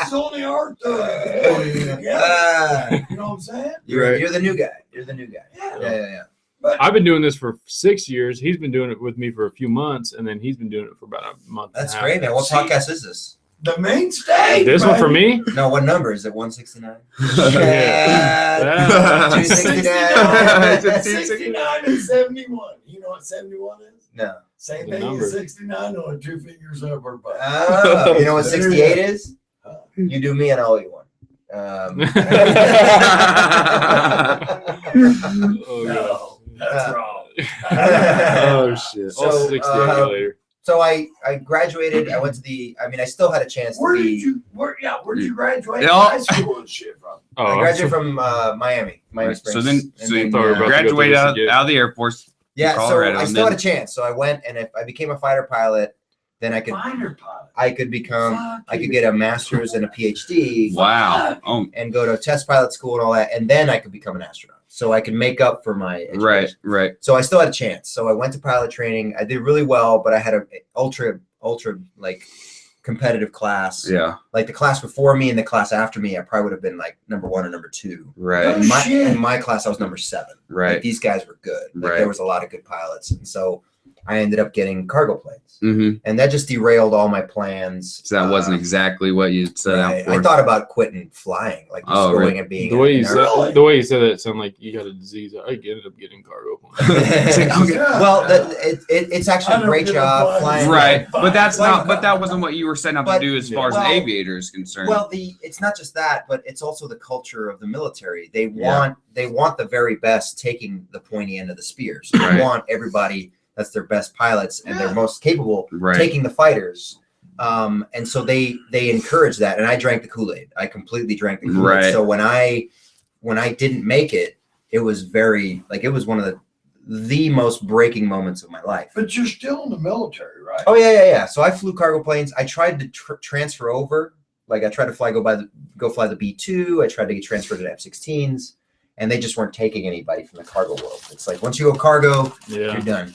is only our third. Yeah. You know what I'm saying? You're the new guy. You're the new guy. Yeah. Yeah. But I've been doing this for 6 years. He's been doing it with me for a few months, and then he's been doing it for about a month. That's and a great, man. What See? podcast is this? the main stage. This one for me? No, what number is it? 169. Yeah. 269. 69 and 71. You know what 71 is? No. Same The thing number. as 69 on 2 fingers up or butt. Oh, you know what 68 is? You do me and I'll eat one. Oh, No, that's wrong. oh shit! So, I'll 60 later. So I graduated. I went to I still had a chance to Where'd be. you graduate Yeah. high school and shit from? Oh, I graduated from Miami Right, Springs. so then- And so you then, thought we were about to go Graduated through this out again. of the Air Force. yeah, Colorado, so I and still had then- a chance. So I went and I became a fighter pilot. then I could Fighter pilot. I could become Fuck I could you. get a master's and a PhD. Wow. Oh, And go to test pilot school and all that, and then I could become an astronaut. So I could make up for my education. right. So I still had a chance. So I went to pilot training. I did really well, but I had a ultra like competitive class. Yeah. Like the class before me and the class after me, I probably would have been like number 1 or number 2. Right. In my class, I was number 7. Right. Like these guys were good. Like Right. there was a lot of good pilots, and so I ended up getting cargo planes, Mm-hmm. and that just derailed all my plans. So that wasn't exactly what you set out for. I thought about quitting flying, like just Oh, going really? and being The way you an said Really? the way you said it sounded like you got a disease. I ended up getting cargo planes. Okay. Well, it's actually a great job flying. Right, but that's Like- not. But that wasn't what you were setting out to But- do as far as well- an aviator is concerned. Well, it's not just that, but it's also the culture of the military. They Yeah. want the very best taking the pointy end of the spears. They Right. want everybody that's their best pilots and their most capable Right. taking the fighters. And so they encourage that, and I drank the Kool-Aid. I completely drank the Kool-Aid. Right. So when I didn't make it, it was very it was one of the most breaking moments of my life. But you're still in the military, right? Oh yeah. So I flew cargo planes. I tried to transfer over. Like I tried to fly go fly the B-2. I tried to get transferred to F-16s, and they just weren't taking anybody from the cargo world. It's like once you go cargo, Yeah. you're done.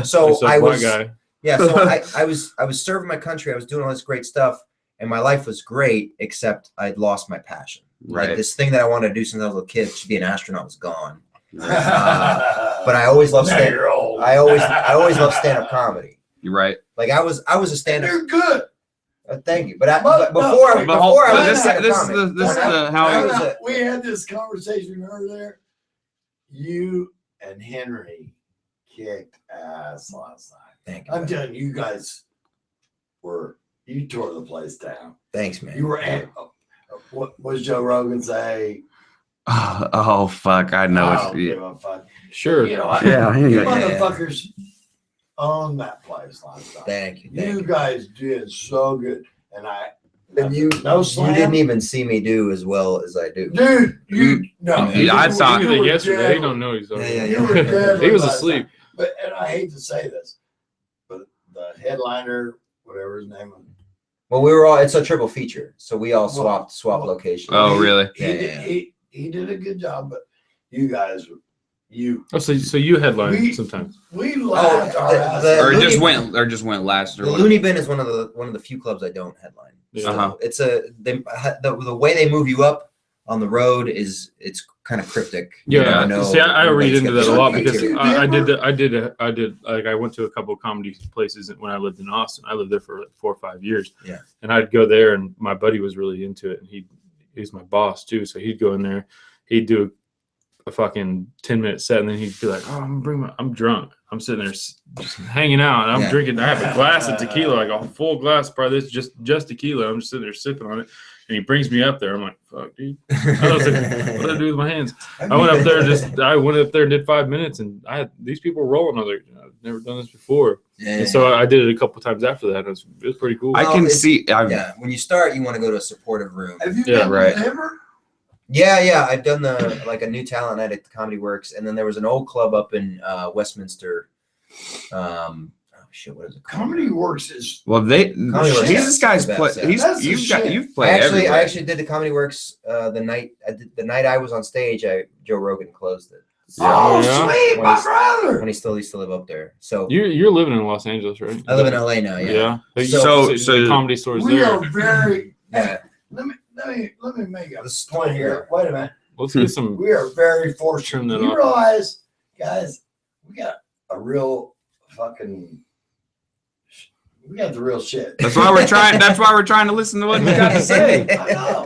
So Just a I black was guy. yeah. So I was serving my country. I was doing all this great stuff, and my life was great, except I'd lost my passion. Right. Like this thing that I wanted to do since I was a little kid, to be an astronaut, was gone. But I always loved Now stand. you're old. I always loved stand-up comedy. You're right. Like I was a And stand-up. you're good. Thank you. But But before I was this a stand-up is comic. the how I it was a- We had this conversation earlier. You and Henry kicked ass last night. Thank you. I'm telling you, you guys you tore the place down. Thanks, man. You were what was Joe Rogan say? Oh fuck! I know I it's don't give a fuck. Sure. You know, Yeah, you yeah. motherfuckers own that place last night. Thank you. You guys did so good, and And you slam. didn't even see me do as well as I do. Dude, you no. Yeah, I thought- Look at you that were yesterday. dead. He don't know he's on. Yeah, You were dead He was last asleep. night. And I hate to say this, but the headliner, whatever his name was, Well, we were all. It's a triple feature, so we all swap locations. Oh, really? He did a good job, but you guys, Oh, so you headline We- sometimes. we laughed our the- asses the- off. Or just went last or The what? Looney Bin is one of the few clubs I don't headline. Yeah. So Uh-huh. it's the way they move you up on the road it's kind of cryptic. You Yeah. never know See, I read everybody's into got that a their lot own because criteria. I did like I went to a couple of comedy places when I lived in Austin. I lived there for like 4 or 5 years. Yeah. And I'd go there, and my buddy was really into it, and he's my boss too. So he'd go in there, he'd do a fucking 10-minute set, and then he'd be like, "Oh, I'm drunk. I'm sitting there just hanging out, and I'm Yeah. drinking. I have a glass of tequila, like a full glass, probably this just tequila. I'm just sitting there sipping on it, and he brings me up there. I'm like, fuck, dude, what did I do with my hands? I went up there and did 5 minutes, and I had these people rolling. I was like, I've never done this before, Yeah. and so I did it a couple times after that. And it was pretty cool. I Well, can it's- see. Yeah, when you start, you want to go to a supportive room. Have you Yeah, done right. Denver? Yeah, I've done a new talent night at the Comedy Works, and then there was an old club up in Westminster. Oh shit, what is it called? Comedy Works is Well, Comedy Works this guy's is play. the best, He's That's the you've shit. played everywhere. I actually did the Comedy Works the night I was on stage. Joe Rogan closed it. oh Yeah. sweet, When my he's- brother. when he still used to live up there. So You're living in Los Angeles, right? I live in LA now. Yeah. So the comedy stores We there. are very. Yeah. Let me make a This point store here. Wait a minute. Let's get some. We are very fortunate. Turn that You off. realize, guys, we got a real fucking. We got the real shit. That's why we're trying. That's why we're trying to listen to what you got to say. I know,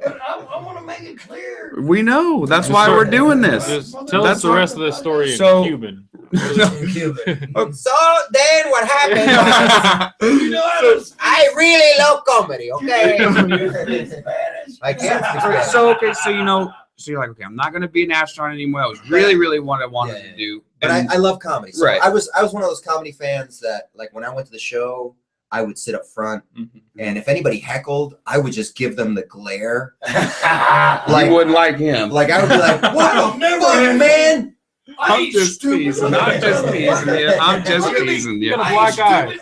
but I want to make it clear. We know. That's Just why so- we're doing this. Just tell That's us the what- rest of the story in So- Cuban. In Cuban. So Dan, what happened? was You know how to speak I really love comedy. Okay. Spanish. I can't speak Spanish. So okay, so you're like, okay, I'm not gonna be an astronaut anymore. That was really what I wanted Yeah. to do. But I love comedy. So Right. I was one of those comedy fans that, like, when I went to the show, I would sit up front, and if anybody heckled, I would just give them the glare. You wouldn't like him. Like I would be like, "What the Never fuck, heckled. man? I'm just teasing. I'm just teasing you. I'm just teasing you. You got a black eye. You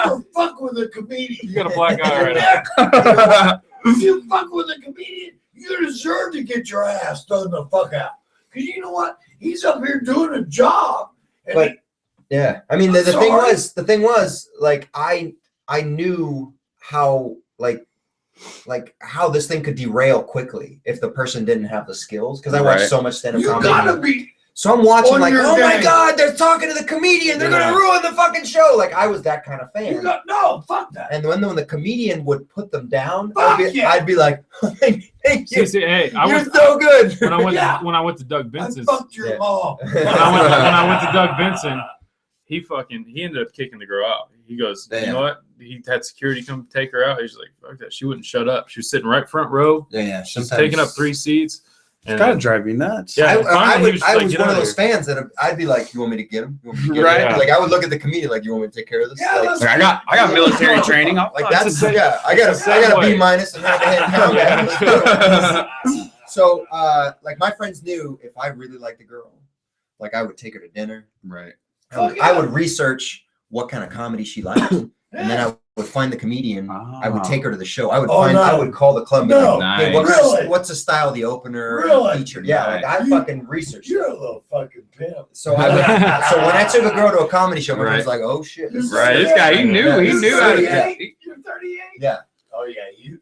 never fuck with a comedian. You got a black eye right now. If you fuck with a comedian, you deserve to get your ass thrown the fuck out. Because you know what? He's up here doing a job. But yeah, I mean, the thing was, like, I knew how, like how this thing could derail quickly if the person didn't have the skills. Because I watched so much stand-up comedy. You gotta be. So I'm watching like, oh my game. God, they're talking to the comedian. They're gonna ruin the fucking show. Like I was that kind of fan. No, fuck that. And when the comedian would put them down, Yeah. I'd be like, thank you. See, hey, You're so good. When I went to Doug Benson's, I fucked your mom. when I went to Doug Benson, he ended up kicking the girl out. He goes, Damn. you know what? He had security come take her out. He's like, fuck that. She wouldn't shut up. She was sitting right front row. Yeah. She's taking up 3 seats. It's gotta drive you nuts. Yeah, I was like, one of those fans that I'd be like, you want me to get him? You want me to get Right. him? Like I would look at the comedian like, you want me to take care of this? Yeah, Like, Like, I got military training. like that's I got a B- and hand combat. So like my friends knew if I really liked the girl, like I would take her to dinner. Right. I would research what kind of comedy she liked, and then I would find the comedian. I would take her to the show. I would I would call the club. And be like, hey, Nice. what's the style of the opener featured? Yeah, like I fucking researched. You're a little fucking pimp. So when I took a girl to a comedy show, my was like, oh shit. Right. This guy, he knew how to. You're 38. Yeah. Oh yeah, you're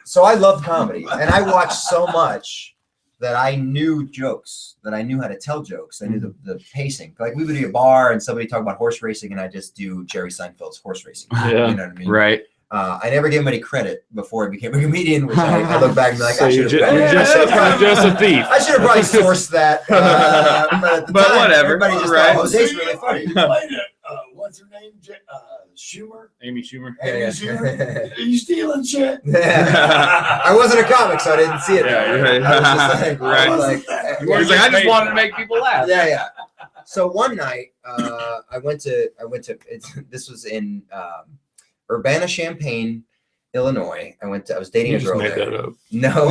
so I loved comedy, and I watched so much that I knew jokes, that I knew how to tell jokes. I knew the pacing. Like we would be at a bar and somebody talk about horse racing, and I just do Jerry Seinfeld's horse racing. Yeah. You know what I mean? Right. I never gave him any credit before I became a comedian, which I look back and be like, So I you're should just a thief. I should have probably sourced that. But at the But time, whatever, everybody just right. thought Jose's really funny. You played it. What's her name? Schumer. Amy Schumer. Amy Schumer. Are you stealing shit? I wasn't a comic, so I didn't see it. Yeah, Right. right. I was just like, Right. I was like, He's like, I just wanted to make people laugh. yeah. So one night, I went to. This was in Urbana-Champaign, Illinois. I was dating You a just girl made there. that up. No.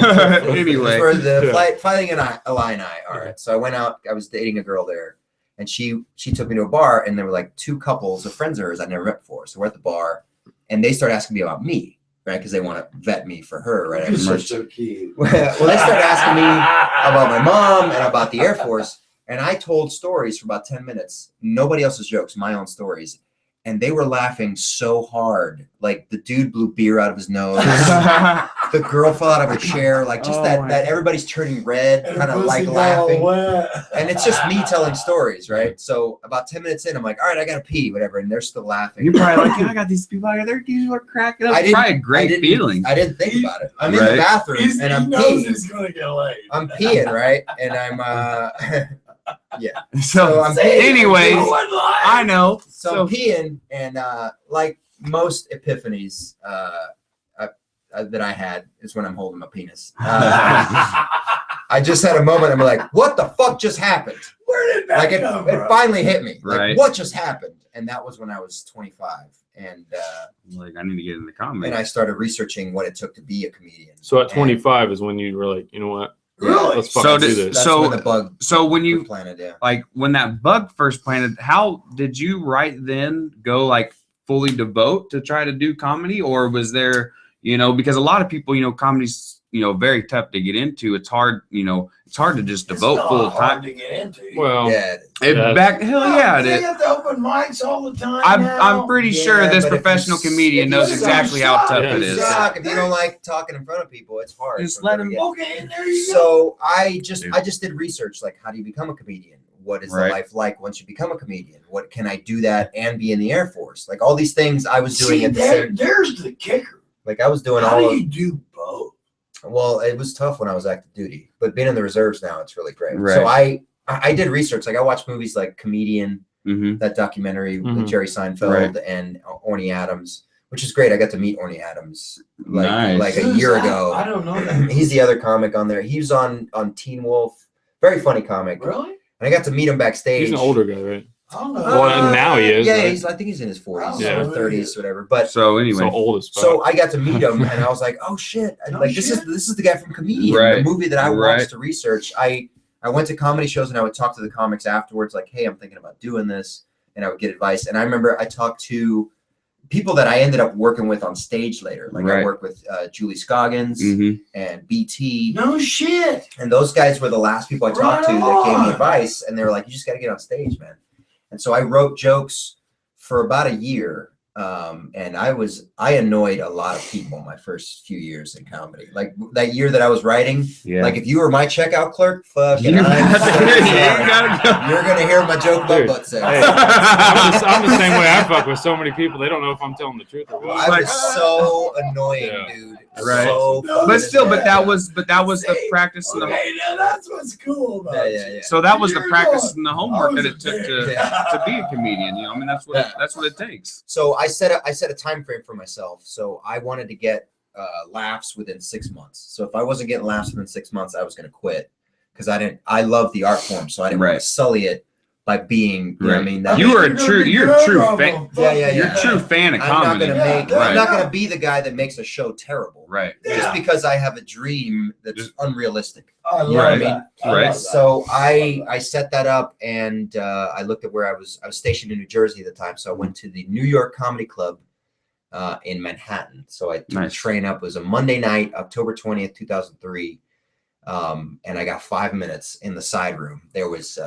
Anyway. For the Yeah. Fighting Illini. All right. So I went out. I was dating a girl there, and she took me to a bar, and there were like 2 couples of friends of hers I'd never met before. So we're at the bar, and they start asking me about me, right? Because they want to vet me for her, right? You're so cute. Well, they started asking me about my mom and about the Air Force, and I told stories for about 10 minutes. Nobody else's jokes, my own stories. And they were laughing so hard. Like the dude blew beer out of his nose. The girl fell out of her chair. Like just that everybody's turning red, kind of like laughing. And it's just me telling stories, right? So about 10 minutes in, I'm like, all right, I gotta pee, whatever. And they're still laughing. You're probably like, yeah, I got these people out here. These are cracking up. It's probably a great feeling. I didn't think about it. I'm in Right. the bathroom and I'm he knows peeing. he's gonna get laid. I'm peeing, right? And I'm yeah. So I'm anyways, No one lied. I know. So I'm peeing, and like most epiphanies that I had is when I'm holding my penis. I just had a moment. I'm like, what the fuck just happened? Where did that Like come it from? finally hit me. Like, Right. what just happened? And that was when I was 25, and Like, I need to get in the comments. I started researching what it took to be a comedian. So at 25 is when you were like, you know what? Really? Let's fucking do this. That's So- when the bug So when was you planted, yeah. like when that bug first planted, how did you right then go like fully devote to try to do comedy, or was there, because a lot of people, comedy's very tough to get into. It's hard, it's hard to just It's devote not full hard time. to get into. Well, Yeah. Hell yeah, it They is. got the open mics all the time. I'm now. pretty Yeah, sure this but if professional you- comedian if knows you exactly suck, how tough yeah, it If is. you suck, if you don't like talking in front of people, it's hard. Just from let the him- beginning. Okay, and there you go. So I just did research, like, how do you become a comedian? What is Right. the life like once you become a comedian? What can I do that and be in the Air Force? Like all these things I was doing See, at the same. there's the kicker. Like I was doing How all. do you do both? Well, it was tough when I was active duty, but being in the reserves now, it's really great. Right. So I did research. Like I watched movies like Comedian, Mm-hmm. that documentary with Mhm. Jerry Seinfeld and Orny Adams, which is great. I got to meet Orny Adams Nice. like a Who's year that? ago. I don't know that. He's the other comic on there. He was on Teen Wolf. Very funny comic. Really? And I got to meet him backstage. he's an older guy, right? I don't know. Well, and now he is, Yeah, right? I think he's in his 40s Yeah. or 30s, whatever. But So anyway, So old as fuck. so I got to meet him, and I was like, "Oh shit!" No Like this shit. is the guy from Comedian, Right. the movie that I Right. watched to research. I I went to comedy shows and I would talk to the comics afterwards, like, hey, I'm thinking about doing this, and I would get advice. And I remember I talked to people that I ended up working with on stage later. Like I worked with Julie Scoggins and BT. No shit. And those guys were the last people I talked to that gave me advice. And they were like, you just got to get on stage, man. And so I wrote jokes for about a year. And I annoyed a lot of people my first few years in comedy. Like that year that I was writing, like if you were my checkout clerk, fucking you're gonna hear my joke about butt sex. Hey, I'm the same way. I fuck with so many people. They don't know if I'm telling the truth or what. I was so annoying, dude. Right. So but that was the practice in the now that's what's cool about it. So that was the practice and the homework that it took to be a comedian. You know, I mean that's what it takes. So I set a time frame for myself. So I wanted to get laughs within 6 months. So if I wasn't getting laughs within 6 months, I was going to quit because I love the art form, so I didn't want to sully it by being. You know what I mean? You're a true fan. You're a true fan of comedy. I'm not gonna be the guy that makes a show terrible. Right. Just because I have a dream that's unrealistic. I You know what I mean? Right. So I set that up, and I looked at where I was stationed in New Jersey at the time. So I went to the New York Comedy Club in Manhattan. So I took the train up. It was a Monday night, October 20th, 2003. And I got 5 minutes in the side room. There was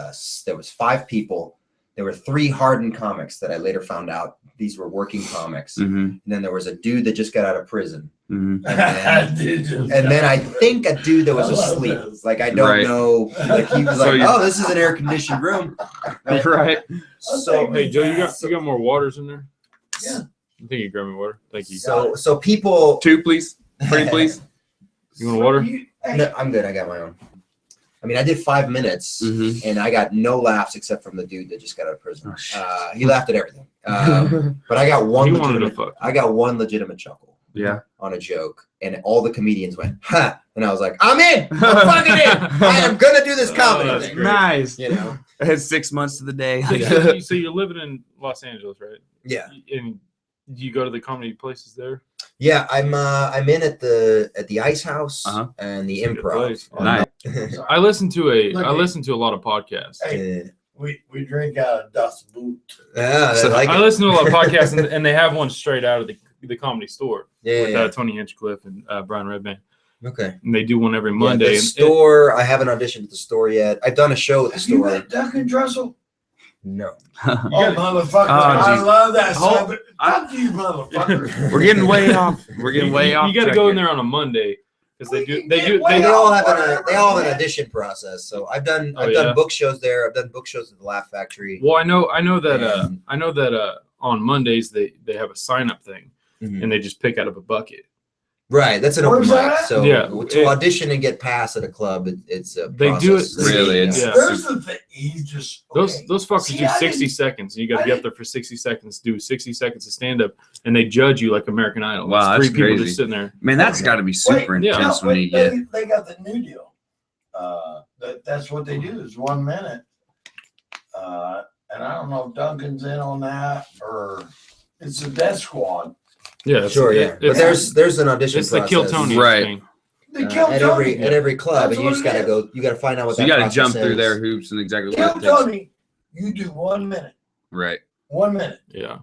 5 people. There were 3 hardened comics that I later found out these were working comics. And then there was a dude that just got out of prison. And then I think a dude that was asleep. Like I don't know. Like he was like, "Oh, this is an air conditioned room." Right. So hey Joe, you got more waters in there? Yeah. I think you grab me water. Thank you. So people 2, please. Pretty please. You want water? No, I'm good. I got my own. I mean, I did 5 minutes, and I got no laughs except from the dude that just got out of prison. He laughed at everything, but I got one. I got one legitimate chuckle. Yeah. On a joke, and all the comedians went, "Ha!" And I was like, "I'm in. I'm fucking in. I am gonna do this comedy thing." Nice. You know, I had 6 months to the day. So you're living in Los Angeles, right? Yeah. And you go to the comedy places there? Yeah, I'm in at the Ice House and the Improv. Nice. I listen to a lot of podcasts. Hey, we drink out of Dust Boot. Yeah, I listen to a lot of podcasts, and they have one straight out of the Comedy Store with Tony Hinchcliffe and Brian Redband. Okay. And they do one every Monday. The store, I haven't auditioned at the store yet. I've done a show at the store. You met Duncan Trussell? No. Motherfucker! I love that. Fuck you, motherfucker! We're getting way off. We're getting way off. You got to go in there on a Monday because they all have an audition process. So I've done book shows there. I've done book shows at the Laugh Factory. Well, I know that on Mondays they have a sign up thing, and they just pick out of a bucket. Right, that's an open mic. So to audition and get past at a club, it's a they process. do it really. There's the thing. He's just those fuckers do 60 seconds. You got to get up there for 60 seconds. Do 60 seconds of stand up, and they judge you like American Idol. Wow, that's that's 3 people crazy. just sitting there. Man, that's got to be super intense when you get. They got the new deal. That's what they do is 1 minute. And I don't know if Duncan's in on that or it's the Death Squad. Yeah, sure. But there's an audition it's process. the Kill Tony right. thing. At every club, and you just gotta go. You gotta find out what. So you gotta jump through their hoops and exactly what it takes. Tony, you do 1 minute. Right. 1 minute. Yeah.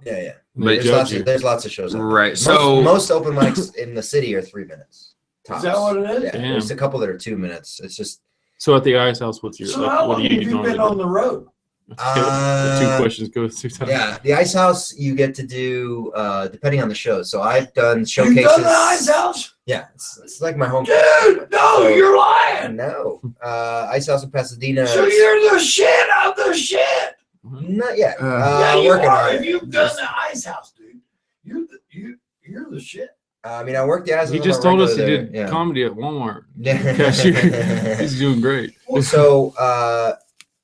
But there's lots of shows. Right. Most open mics in the city are 3 minutes. Tops. Is that what it is? Yeah. There's a couple that are 2 minutes. It's just. So at the Ice House, what do how long you have you been on the road? The 2 questions go 2 times. Yeah, the Ice House you get to do depending on the show. So I've done showcases. You've done the Ice House? Yeah, it's like my home. Dude, no, you're lying. No, Ice House in Pasadena. So you're the shit of the shit. Not yet. Yeah, you working are. on If you've done the Ice House, dude, you're the shit. I mean, I worked the Ice House. He just told us he did comedy at Walmart. He's doing great.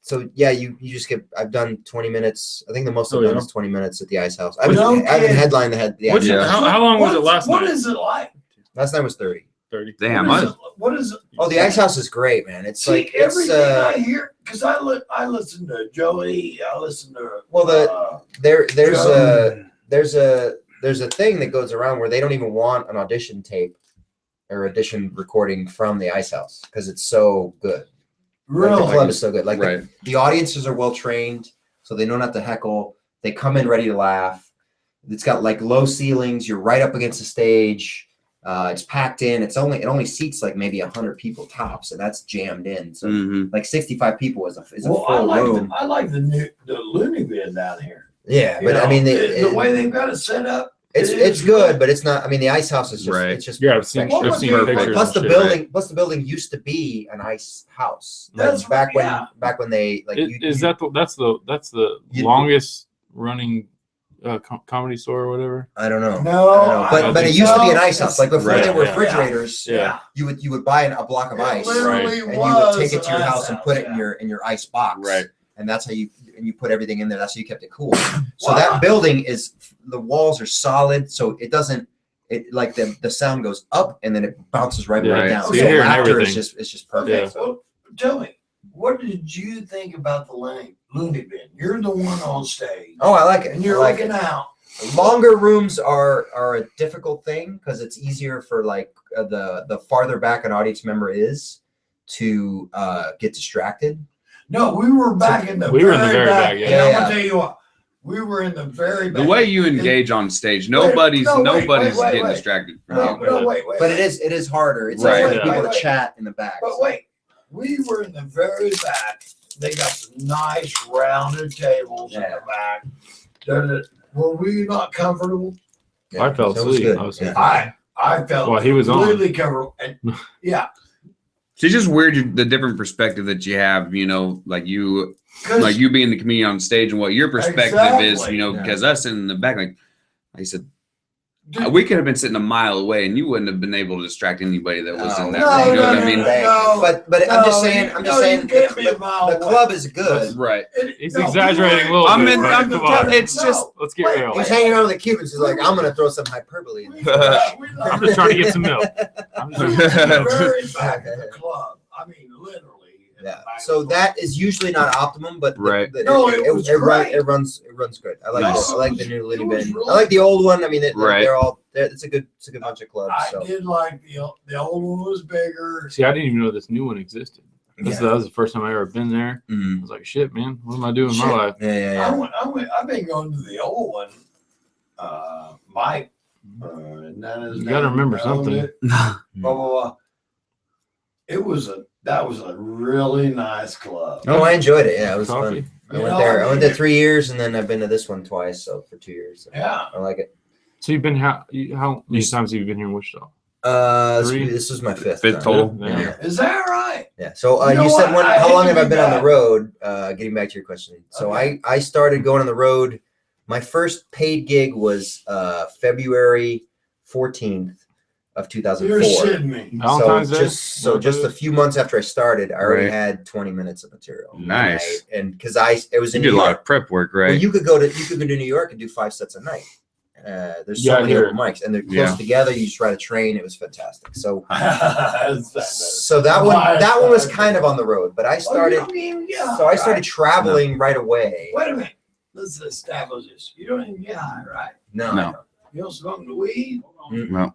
So yeah, you just get. I've done 20 minutes. I think the most I've done is 20 minutes at the Ice House. I've been headlined the Ice House. How long was it last night? What is it like? Last night was 30. 30. Damn. What is it? Oh, the Ice House is great, man. It's like everything I hear because I listen to Joey. I listen to there's a thing that goes around where they don't even want an audition tape or audition recording from the Ice House because it's so good. Really? The club is so good. Like Right. the audiences are well trained, so they know not to heckle. They come in ready to laugh. It's got like low ceilings. You're right up against the stage. It's packed in. It only seats like maybe 100 people tops, and that's jammed in. So like 65 people is a full room. I like the loony bin down here. Yeah, You but know, I mean the way they've got it set up. it's good, but it's not. I mean, the ice house is just Right. it's just Yeah, I've seen perfection. pictures. Plus the and shit. building, plus the building used to be an ice house. That's back yeah. when they like. That's the you- longest running comedy store or whatever? I don't know. No, I don't know. But it used to be an ice house. Like before Right, there were yeah. refrigerators, Yeah. you would buy a block of ice, literally and you was would take it to your an ice house and put it yeah. in your ice box, Right. and that's how you put everything in there. That's how you kept it cool. So Wow. that building the walls are solid, so it doesn't. It like the sound goes up and then it bounces right back Yeah, down. so So you're hearing laughter is everything. it's just Okay, perfect. so tell me, what did you think about the loony bin? You're the one on stage, Oh, I like it. and you're I like looking it. out. Longer rooms are a difficult thing because it's easier for like the farther back an audience member is to get distracted. No, we were back in the we very were in the very back, back. yeah. And I'm Yeah. gonna tell you what, we were in the very back. The way you engage on stage, nobody's wait, getting wait. distracted from No, you. no, wait. But it is harder. It's Right. easier for people Wait. to chat in the back. But wait, we were in the very back. They got some nice rounded tables in Yeah. the back. Were we not comfortable? I fell so it was asleep. good. I was- Yeah. I felt Well, he was on. completely comfortable. And yeah, It's just weird the different perspective that you have, like you 'cause being the comedian on stage and what your perspective is, Exactly. Yeah. because us sitting in the back, like I said, dude, we could have been sitting a mile away and you wouldn't have been able to distract anybody that was in that No, room. You know what I no, mean? no. But I'm just No, saying. you- I'm no, just saying. you can't be a mile The away. club is good. Right. He's No, exaggerating a we were- little I'm bit. in- but I'm- come on. it's just- Let's get Wait, real. He's hanging out with the Cubans. He's like, I'm gonna throw some hyperbole in We- there. we I'm just trying to get some milk. I'm We just- were in the very back of the club. I mean, literally. in the Yeah. back So of the that is usually not optimum, but Right. No, it was great. it runs good. I like Nice. I like the new Liddy It was bin. really I like the old one. I mean, Right. it's a good bunch of clubs. I So did like the old one was bigger. See, I didn't even know this new one existed. That was the first time I ever been there. I Mm. was like, shit, man, what am I doing in my Shit. life? Yeah. I've been going to the old one. Mike. And that is You gotta remember something. Blah, blah, blah. That was a really nice club. Oh, I enjoyed it. Yeah, it was Coffee. fun. I You went know, there. I I went mean- there 3 years, and then I've been to this one twice. So for 2 years, so Yeah. I like it. So you've been how many times have you been here in Wichita? This, 3? this is my fifth Fifth time. total. Yeah. Yeah. Is that right? Yeah. So You know you said what? I how hate long to have I be been on the bad. road? Getting back to your question. So Okay. I started going on the road. My first paid gig was February 14th of 2004. You're shitting me. Valentine's Day? Just a few months after I started, I already Right. had 20 minutes of material. Nice. And because it was You in did a New lot York. of prep work, Well, right? you could go to New York and do 5 sets a night. There's so Yeah, many here. open mics, and they're close Yeah. together. You just ride a train. It was fantastic. So That's so that one was kind of on the road, but I Oh, started. So I started traveling right away. Wait a minute. Let's establish this. You don't even get high, right? No, No. You don't smoke the weed? No,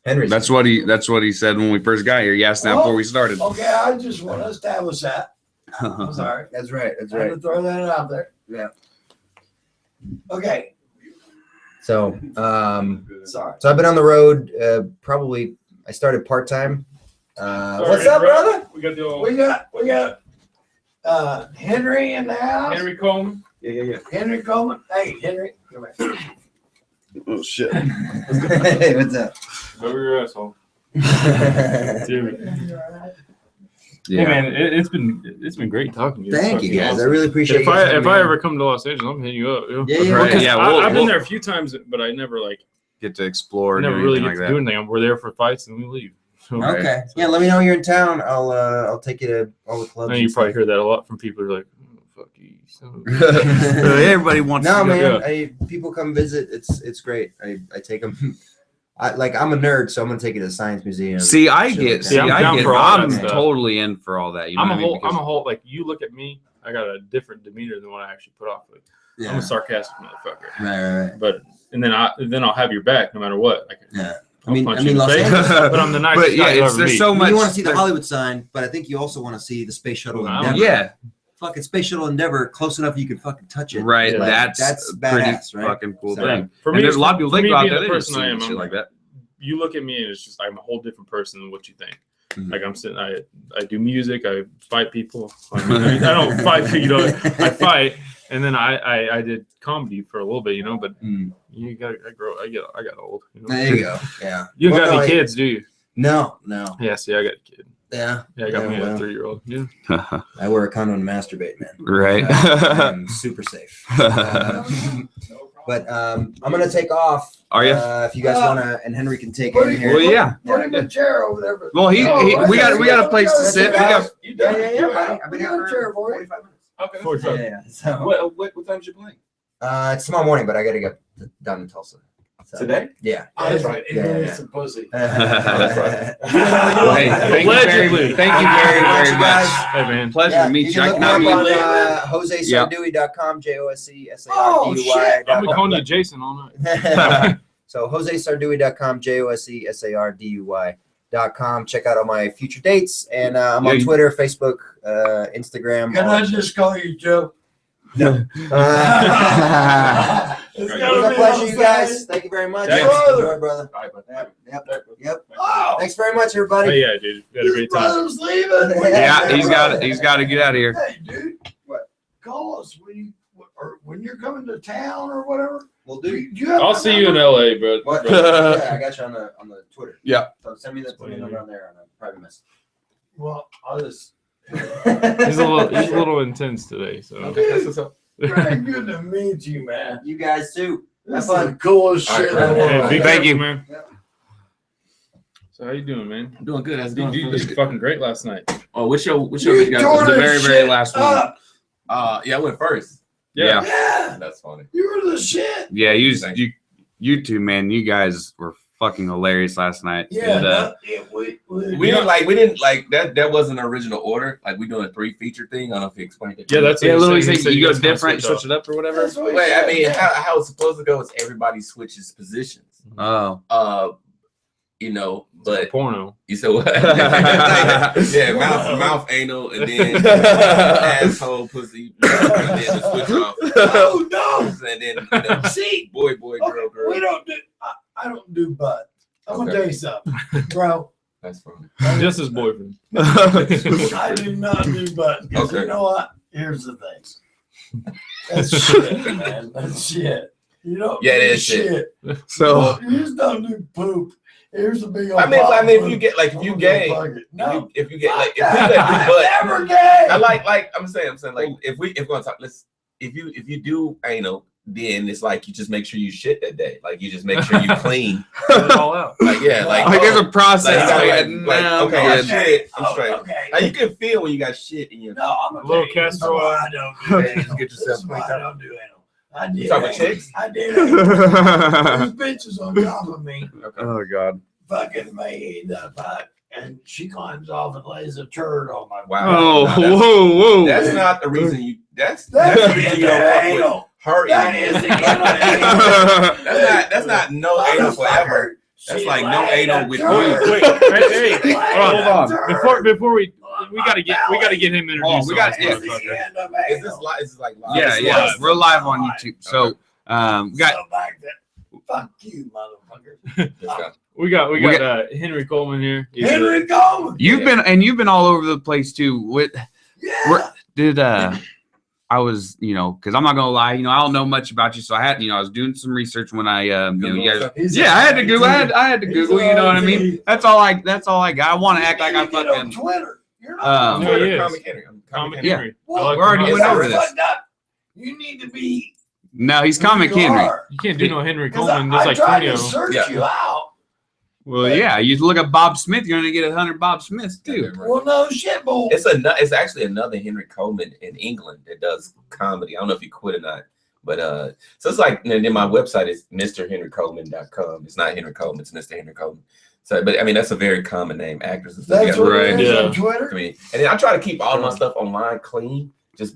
Henry. that's what he said when we first got here. He asked that before we started. Okay, I just want to establish that. I'm sorry. That's right. That's I had right. to throw that out there. Yeah. Okay. So, Sorry. so I've been on the road. Probably I started part time. What's up, brother? We got the old We got Henry in the house. Henry Coleman. Yeah. Henry Coleman. Hey, Henry. Come here. Oh shit! Hey, what's up? Over your asshole. Thank Dude. Yeah. Hey man, it's been great talking to you. It's you fucking guys. I awesome. really appreciate If you. I having me on. ever come to Los Angeles, I'm hitting you up. Yeah, yeah, Right, Because yeah, I've been we'll- there a few times, but I never Get to explore. I and never do really anything get like to that. do anything. We're there for fights and we leave. So, Okay. Yeah, let me know when you're in town. I'll take you to all the clubs. I know you probably hear that a lot from people who are like, oh, fuck you. So, Everybody wants No, to go. man. People come visit. It's great. I take them. I'm a nerd, so I'm gonna take you to the Science Museum. See, I Shit get. like See, that. I'm I down get. for all that I'm stuff. totally in for all that. You know I'm what I mean? I'm a whole, like, you look at me, I got a different demeanor than what I actually put off with. I'm a sarcastic motherfucker. Right. But, and then I'll have your back no matter what. Like, Yeah. I mean, punch you in the Los face, Angeles. but I'm the nicest But yeah, guy you'll ever there's meet. so much. You want to see the Hollywood sign, but I think you also want to see the Space Shuttle Wow. Endeavour. Yeah, Fucking Space Shuttle Endeavour, close enough you can fucking touch it. right. Yeah. That's That's pretty badass, right? fucking cool So, thing. For And me, there's a lot of people for think me about being that. the They just person I see am, shit I'm like that. You look at me and it's just I'm a whole different person than what you think. Mhm. Like I'm sitting, I do music, I fight people. I mean, I don't fight, you know, I fight, and then I did comedy for a little bit, you know. But you got I got old. You know? There you go. Yeah. You don't Well, got no, any kids, do you? No. Yeah, see, I got a kid. Yeah. Yeah, I got me well, a 3-year-old. Yeah. I wear a condom to masturbate, man. Right. I'm super safe. But I'm gonna take off. Are you? If you guys wanna, and Henry can take Well, in here. Well, yeah. Put him in a chair over there. But Well, we got a place to sit. We got Yeah, buddy. I've been We got here a for chair for you. 45 minutes. Okay. For sure. Yeah. So What time's you playing? it's tomorrow morning, but I gotta get down in Tulsa. So, Today? Yeah. That's right. Yeah. Some pussy. That's right. Hey, thank you Allegedly. very very much. Hey man. Pleasure Yeah, to meet you. I can cannot look meet me you. up on JoseSardui.com, JoseSardui.com. I've been calling you Jason all night. So JoseSardui.com, JoseSardui.com. Check out all my future dates, and I'm on Twitter, Facebook, Instagram. Can all I that just call you Joe? shit. It's It gotta was a be pleasure, on you guys. stage. Thank you very much. Thanks. Enjoy, brother. All right, bud. Yep. Oh, Thanks very much, Oh everybody. yeah, dude. We had a your great time. brother's leaving. Yeah, he's got to get out of here. Hey, dude. What? Call us when you're coming to town or whatever. We'll Do do. you have I'll my see you in number? LA, bro. What? Bro. Yeah, I got you on the Twitter. Yeah. So send me the number on there on a private message. Well, I'll just. He's a little intense today, so. Okay, that's what's up. Very good to meet you, man. You guys too. This Have is fun. the coolest All right, shit bro. in the Hey, world. big Thank thank you. you, man. Yep. So how you doing, man? I'm doing good. How's it You going? did fucking great last night. Oh, which show You you guys? tore the this very, very shit last one. up. Yeah, I went first. Yeah. Yeah, That's funny. you were the shit. Yeah, Thank you two, man, you guys were fucking hilarious last night. Yeah, And, We didn't like that. That wasn't an original order. Like we doing a 3 feature thing. I don't know if you explained it. Yeah, that's yeah, what literally he say said. you go guys kinda different, switch switch it up or whatever. That's what he Wait, I said, mean, yeah. how it's supposed to go is everybody switches positions. Oh. You know, but porno. you said what? Yeah, mouth, anal, and then asshole, pussy, and then the switch off. Oh no! And then you know, See, boy, okay, girl. we don't do. I don't do butt. I'm gonna Okay. tell you something, bro. That's funny. Just his boyfriend. I do not do butt. Because Okay. you know what? Here's the thing. That's shit, man. That's shit. You don't. Yeah, it do is shit. So You just don't do poop. Here's the big. I mean, if you get like if you gay, no. if you get like if Fuck you that. let do butt, I'm never gay. I like I'm saying like if we're gonna talk, if you do anal, then it's like you just make sure you shit that day, like you just make sure you clean, Get it all out. like yeah, like there's a like, process. you gotta, Like, like, no, okay, I good. shit, I'm Oh, straight. okay. Now you can feel when you got shit in your. No, I'm A little castor oil. I don't do anal. Just get yourself This is why cleaned I up. don't do anal. I did. You talking about anal. chicks? I did. anal. There's bitches on top of me. Okay. Oh god. Fucking me the fuck, and she climbs off and lays a turd on my Wow. Oh, No, that's- whoa. That's not the reason you. That's That's the the reason you don't fuck with anal. her. That anal. is the anal. That's not no anal forever. That's She like no laid a anal with turd. Wait, hey, She hold laid a on. turd Before we on gotta my get him introduced. we got- on this belly. It's motherfucker. the end of Is this anal. live? Is this like live? Yeah, It's yeah. live. We're live on YouTube. So we got So back then, fuck you, motherfucker. We got We Henry Coleman here. He's Henry Coleman. you've been all over the place too. With Yeah. did I was, because I'm not gonna lie, I don't know much about you, so I had, I was doing some research when I, you guys, He's yeah, I had to on Google, IT. I had to He's Google, you know what I mean? on That's all I got. I want to act like I You get on fucking. Twitter. You're not Um, on Yeah, Twitter. he is. Comic Henry. Comic Yeah. Henry. Well, I like we already him. went Is over that this. fucked up? You need to be. No, he's who Comic you Henry. are. You can't do no Henry 'Cause Coleman I just like tried Tonio. to search Yeah. you out. Well, yeah, you look at Bob Smith, you're gonna get 100 Bob Smiths too. Well, no shit, boy. It's actually another Henry Coleman in England that does comedy. I don't know if he quit or not, but so it's like, and then my website is MrHenryColeman.com. It's not Henry Coleman, it's Mr. Henry Coleman. So, but I mean, that's a very common name. Actors and stuff. That's You what gotta- Right, it is yeah. on Twitter. I mean, and then I try to keep all my stuff online clean, just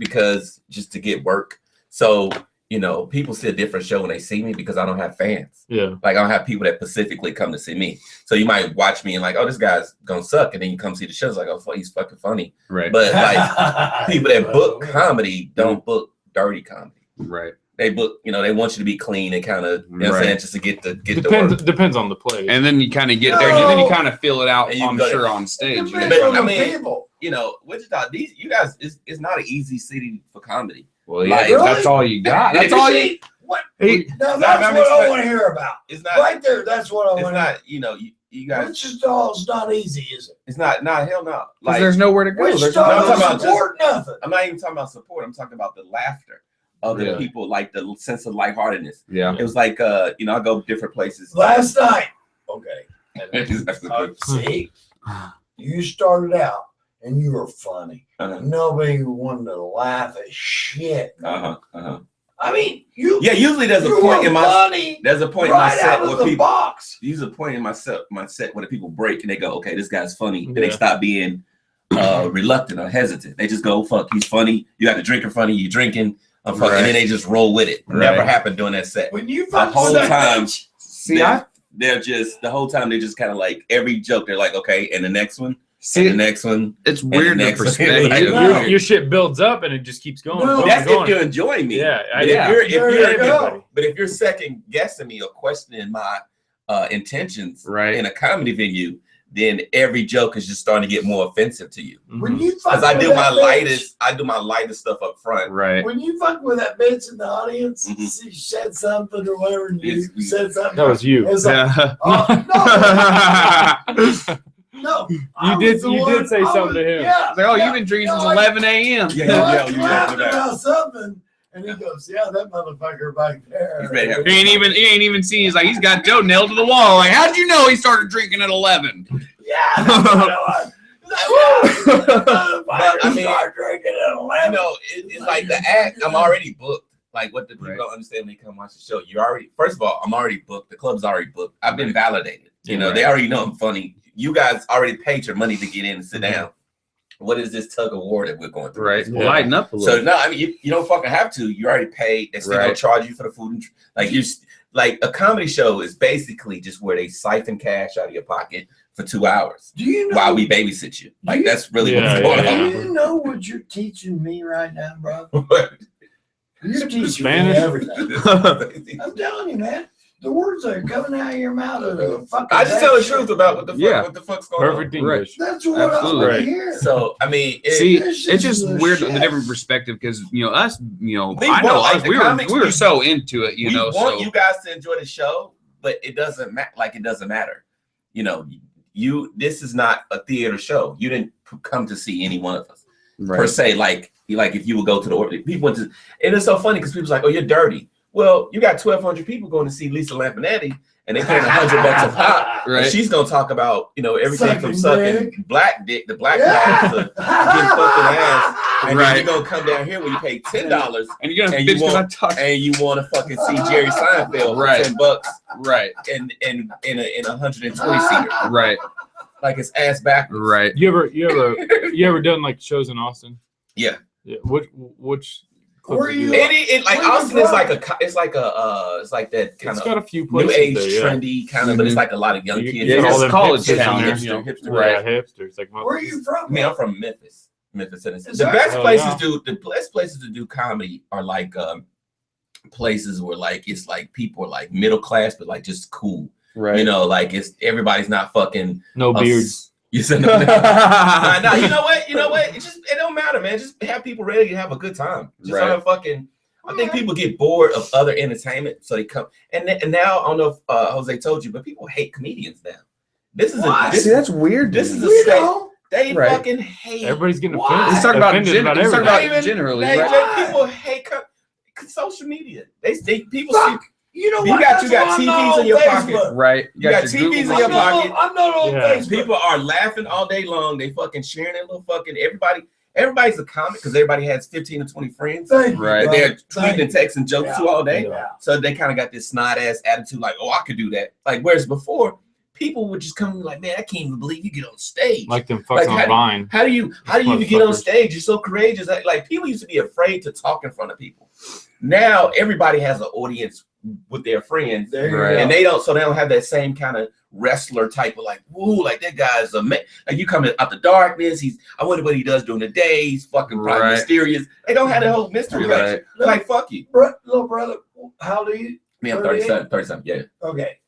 to get work. So you know, people see a different show when they see me because I don't have fans. Yeah. Like I don't have people that specifically come to see me. So you might watch me and like, oh, this guy's gonna suck, and then you come see the show, it's like, oh, he's fucking funny. Right. But like people that book comedy don't book dirty comedy. Right. They book, you know, they want you to be clean and kind of, you know what I'm saying, just to get the work. Depends on the play. And then you kind of get there, and then you kind of feel it out, And you I'm go sure, to- on stage. Depends But, on I the mean, people. You know, Wichita, you guys, it's not an easy city for comedy. Well, yeah, Like, that's all you got. That's all you. What? He- Now Not that's very what I much- want to hear about. It's not. Right there, that's what I It's want. not. You know, you guys. Wichita's not easy, is it? It's not. Nah, hell no. 'Cause Like there's nowhere to go. There's Wichita I'm talking doesn't about support nothing. I'm not even talking about support. I'm talking about the laughter of the Yeah. people, like the sense of lightheartedness. yeah. It was like, you know, I go different places. Last night, okay. Uh-huh. See, you started out and you were funny. Nobody wanted to laugh at shit. Uh-huh. I mean, you. Yeah, usually there's a you point were in my funny there's a point in my right set out of where the people box. use a point in my set where the people break and they go, okay, this guy's funny. And they Yeah. stop being reluctant or hesitant. They just go, fuck, he's funny. You got the drinker funny, you drinking, I'm fucking, and then they just roll with it. Never Right. happened during that set. When you The fuck whole with that time, bitch, See, I they're just the whole time they're just kind of like every joke, they're like, okay, and the next one, and see. the next one. It's the weird the next one. perspective. Like, No. your shit builds up and it just keeps going. No. going, That's going. if you're enjoying me. Yeah, But yeah. if There you're you go. but if you're second guessing me or questioning my intentions Right. in a comedy venue, then every joke is just starting to get more offensive to you. when you fuck Because I with do that my bitch, lightest stuff up front. Right. When you fuck with that bitch in the audience, Mhm. she said something or whatever, and you Yes, said something. That was you. It's like, Yeah. no, You I did- was the you did one- say I something was- to him. Yeah. Like, oh, yeah. you've been drinking since No, I- 11 a.m. Yeah, No, I yeah, was you laughing did that. about something, and he goes, "Yeah, that motherfucker back there." He's ready to have- He ain't even seen. He's like, he's got Joe nailed to the wall. Like, how'd you know he started drinking at 11? Yeah, that's what it was. He's like, "Yeah, that motherfucker But, I mean, started drinking at You 11." know, it's like the act. I'm already booked. Like what the people Right. don't understand when they come watch the show. You already, first of all, I'm already booked. The club's already booked. I've been validated. You know, Right. they already know I'm funny. You guys already paid your money to get in and sit Mhm. down. What is this tug of war that we're going through? Right. Yeah. Lighten up a So little. no, I mean you don't fucking have to. You already paid. They still gonna Right. charge you for the food and like like a comedy show is basically just where they siphon cash out of your pocket for 2 hours Do you know? while we babysit you. Like that's really Yeah, what's going yeah, Do you know what you're teaching me right now, bro? on. You're teaching Spanish? me everything. I'm telling you, man. The words that are coming out of your mouth are the fucking. I just tell the best truth shit. about what the fuck, Yeah. what the fuck's going Perfect on. English. That's what Absolutely. I want Right. to hear. So I mean, See, This it's is just the weird, shit. the different perspective, because us, We I know want, like, us, the we were comics, so into it, we know. want So you guys to enjoy the show, but it doesn't matter. Like it doesn't matter. You know, this is not a theater show. You didn't come to see any one of us per right. se. Like if you would go to the order, people went to, and it's so funny because people's like, oh, you're dirty. Well, you got 1,200 people going to see Lisa Lampinetti, and they paying $100 a pop. And Right. she's gonna talk about everything from Sucking sucking black dick, the black Yeah. guy, to getting fucking ass, and Right. then you're gonna come down here where you pay $10 And you're gonna and bitch you because I want- talk. and you want to fucking see Jerry Seinfeld Right. for $10 Right. in a 120 seater, Right. like it's ass backwards. Right. You ever done like shows in Austin? Yeah. Yeah. Which clubs Where do you- that? It like Where you Austin is from? like it's like that kind It's of got a few new places age there, yeah. trendy kind of, but it's Mhm. like a lot of young You kids. get Yeah, all it's them college hipsters town in there, there, you know. hipster. Right, hipsters. Like Where are you from? I mean, I'm from Memphis, Tennessee. Is The that- best Oh, places yeah. the best places to do comedy are like places where like it's like people are like middle class, but like just cool. Right. You know, like it's everybody's not fucking no us- beards. You said no. Nah, you know what? It don't matter, man. Just have people ready to have a good time. Just Right. have fucking. I think people get bored of other entertainment, so they come. And now I don't know if Jose told you, but people hate comedians now. This is Why? this, See, that's weird. this is a We state. don't. They Right. fucking hate. Everybody's getting Why? offended. Let's talk about offended let's talk everything. about Not even- generally. They, Right. people hate social media. They people Fuck. see. You know You what? got- That's you got why I'm TVs not in on your Facebook. pocket. Right. You got your TVs in Google your I'm not pocket. on- I'm not on Yeah. Facebook. People are laughing all day long. They fucking sharing their little fucking everybody's a comic because everybody has 15 or 20 friends Thank you, Right. that bro. they're Thank tweeting and texting jokes Yeah. to all day. Yeah. So they kind of got this snot ass attitude, like, oh, I could do that. Like, whereas before, people would just come and be like, man, I can't even believe you get on stage. Like them Like, fucks on Vine. How do you even get on Motherfuckers. stage? You're so courageous. Like people used to be afraid to talk in front of people. now everybody has an audience with their friends, There you Right. go. and they don't have that same kind of wrestler type of like, woo, like that guy's amazing. Like you coming out the darkness. I wonder what he does during the day. He's fucking probably Right. mysterious. They don't have that whole mystery. Right. Like fuck you. Little brother, how do you? Me, I'm 38? 37. Yeah. Okay,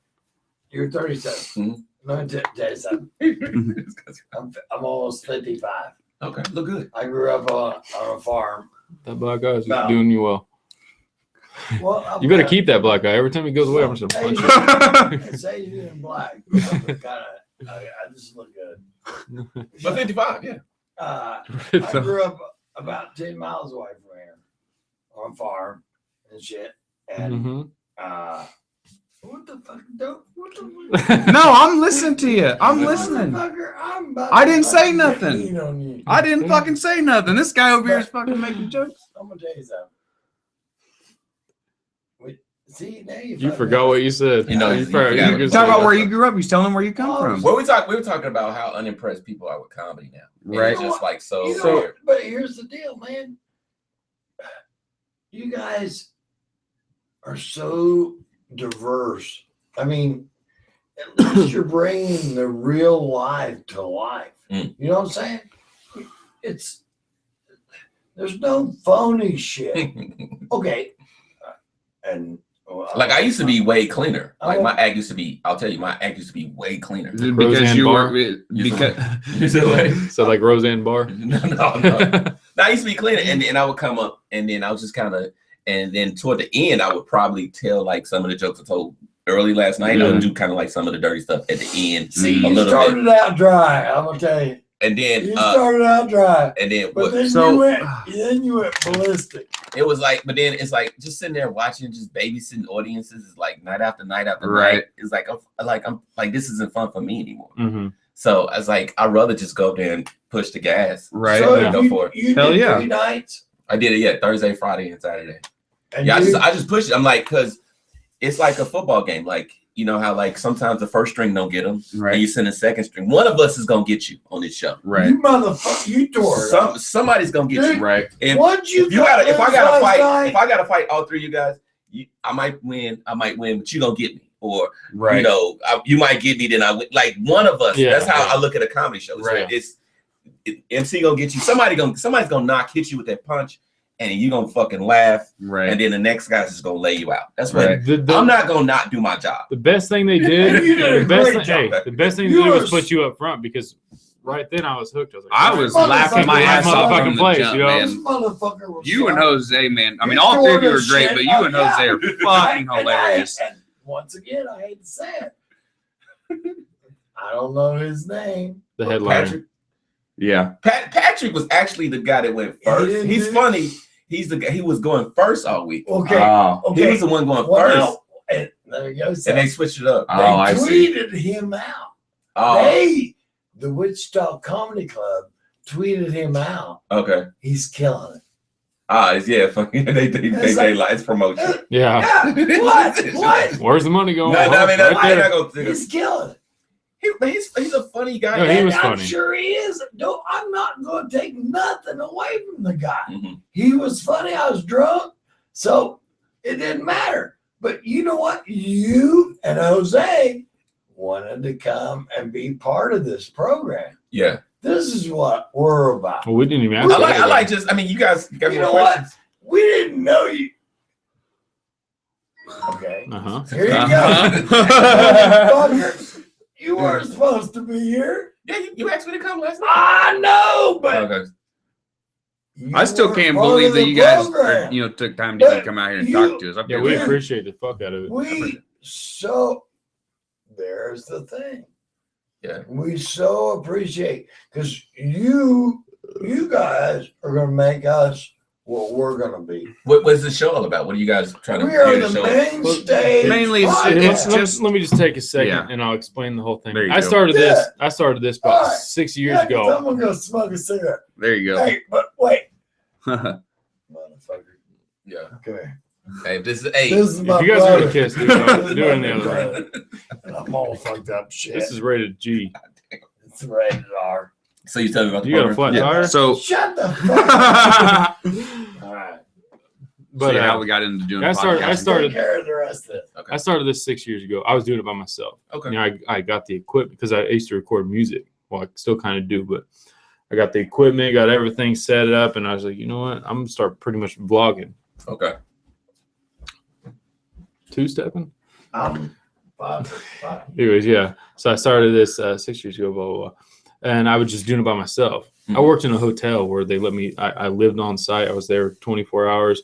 you're 37. Mhm. Let me tell you something. I'm almost 55. Okay, look good. I grew up on a farm. That black guy's No. doing you well. Well, You better keep that black guy. Every time he goes away, I'm just gonna punch him. It's Asian and black. I just look good. But 55, yeah. I grew up about 10 miles away from here on a farm and shit. And Mhm. what the fuck? What the No, I'm listening to you. I'm listening. Motherfucker, I'm about I to didn't say fucking nothing. lean on you. I didn't fucking say nothing. This guy over here is fucking making jokes. I'm gonna tell you something. See, now You forgot what you said. You know, you you forgot- forgot. you just Talk said about that. where you grew up. He's telling him where you come from. Well, we were talking about how unimpressed people are with comedy now. And Right. It's just like so. You know, weird. but here's the deal, man. You guys are so diverse. I mean, at least you're bringing the real life to life. Mm. You know what I'm saying? There's no phony shit. Okay. And Like I used to be way cleaner. Like Oh. my act used to be. I'll tell you, my act used to be way cleaner. Because Roseanne you Barr? were because You said what? So like Roseanne Barr. No. No, I used to be cleaner, and I would come up, and then I was just kind of, and then toward the end, I would probably tell like some of the jokes I told early last night. I would do kind of like some of the dirty stuff at the end, see, a you little started out dry. I'm gonna tell you. and then You started out dry. and then But what, then So- you went ballistic. it was like, but then it's like just sitting there watching, just babysitting audiences is like night after night after Right. night. It's like I'm like this isn't fun for me anymore. Mhm. So I was like, I'd rather just go up there and push the gas. right. So Yeah. Go for it. you Hell did yeah. 3 nights. I did it, yeah, Thursday, Friday, and Saturday. And Yeah, you, I just pushed it. I'm like, cause it's like a football game. Like, you know how like sometimes the first string don't get them, and Right. you send a second string. One of us is gonna get you on this show. Right. you motherfucker, you tore it up. Somebody's gonna get Dude. you. Right. If Once you if I gotta fight, night, if I gotta fight all three of you guys, I might win, but you gonna get me. Or Right. you know, you might get me, then I win. Like one of us. Yeah, That's how yeah. I look at a comedy show. Right. MC gonna get you. Somebody's gonna hit you with that punch, and you gonna fucking laugh, Right. and then the next guy's just gonna lay you out. That's what Right. I'm not gonna not do my job. The best thing they did, You did a the best great thing, job. the best thing You they did were was put you up front because right then I was hooked. I was like, I all was right, laughing my Motherfucker, ass off motherfucking from the place, jump, you know? this man. motherfucker was You and sharp. Jose, man. I mean, You all three of you tore are the great, shit but you up, and Jose yeah. are fucking And hilarious. and once again, I hate to say it. I don't know his name. the headliner. Patrick, Yeah. Patrick was actually the guy that went first. didn't He's do- funny. He's the guy. He was going first all week. Okay. Oh. He okay. was the one going Well, first, now, and there you go. and they switched it up. They Oh, I see. tweeted him out. Oh, The Wichita Comedy Club tweeted him out. okay. He's killing it. Yeah, fucking. It's promotion. Yeah. Yeah, what? Where's the money going? No, I mean, Right I'm there. not gonna. He's killing it. He's a funny guy. No, he And was I'm funny. sure he is. No, I'm not going to take nothing away from the guy. Mhm. He was funny. I was drunk, so it didn't matter. But you know what? You and Jose wanted to come and be part of this program. Yeah, This is what we're about. Well, we didn't even ask. I that. like just. I mean, you guys got You more know what? questions. We didn't know you. Okay. Uh-huh. Here you go. Uh-huh. Fucker. You weren't supposed to be here. Yeah, you asked me to come last night. I know, but Okay. you I still weren't can't part believe of that the you guys, program. took time to even But come out here and you- talk to us. I Yeah, feel we like- appreciate the fuck out of it. We there's the thing. Yeah. We so appreciate because you guys are gonna make us what we're gonna be. What's the show all about? What are you guys trying to We are do the the show? MainStage. Mainly it's- podcast. it's Let- just- let me just take a second Yeah. and I'll explain the whole thing. There you I go. started Yeah. this. I started this about All right. 6 years Yeah, ago. Someone go smoke a cigarette. There you go. Hey, but wait, Right. motherfucker. Yeah. Okay. Hey, this is This is If my you guys brother. want to kiss, do it, This is do it in my the other room. brother. And I'm all fucked up shit. This is rated G. It's rated R. So you tell me about the You got a program? flat tire? So Shut the fuck up. All right. But so how we got into doing I podcasting. started- Take care of the rest of it. Okay. I started this 6 years ago. I was doing it by myself. Okay. You know, I got the equipment because I used to record music. Well, I still kind of do, but I got the equipment, got everything set up, and I was like, you know what? I'm gonna start pretty much vlogging. Okay. Two-stepping. Five. Anyways, yeah. So I started this 6 years ago, blah, blah, blah. And I was just doing it by myself. I worked in a hotel where they let me, I lived on site. I was there 24 hours.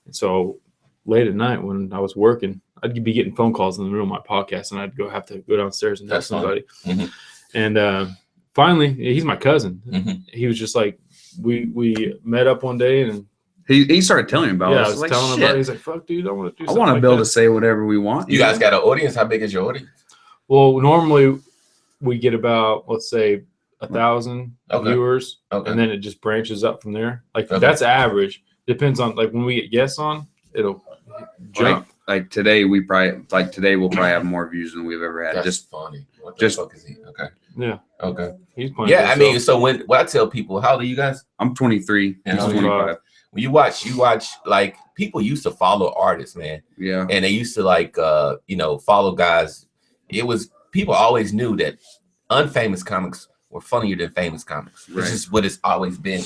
And so late at night when I was working, I'd be getting phone calls in the middle of my podcast, and I'd have to go downstairs and tell That's fun. somebody. Mhm. And finally, he's my cousin. Mhm. He was just like, we met up one day, and He started telling me about yeah, it. I was like, telling him shit, about it. He's like, fuck, dude, I want to do I something want to like be able that. to say whatever we want. You guys got an audience? How big is your audience? Well, normally we get about, let's say, 1,000 Okay. viewers, Okay. and then it just branches up from there. Like Okay. that's average. Depends on like when we get guests on, it'll jump. Like today, we'll probably have more views than we've ever had. That's Just funny. What the just- fuck is he? Okay. Yeah, Okay. he's playing. Yeah, I good mean, stuff. so when I tell people, how old are you guys? I'm 23. And He's I'm 25. When you watch like people used to follow artists, man, Yeah. and they used to like follow guys. It was people always knew that unfamous comics were funnier than famous comics. Right. This is what it's always been.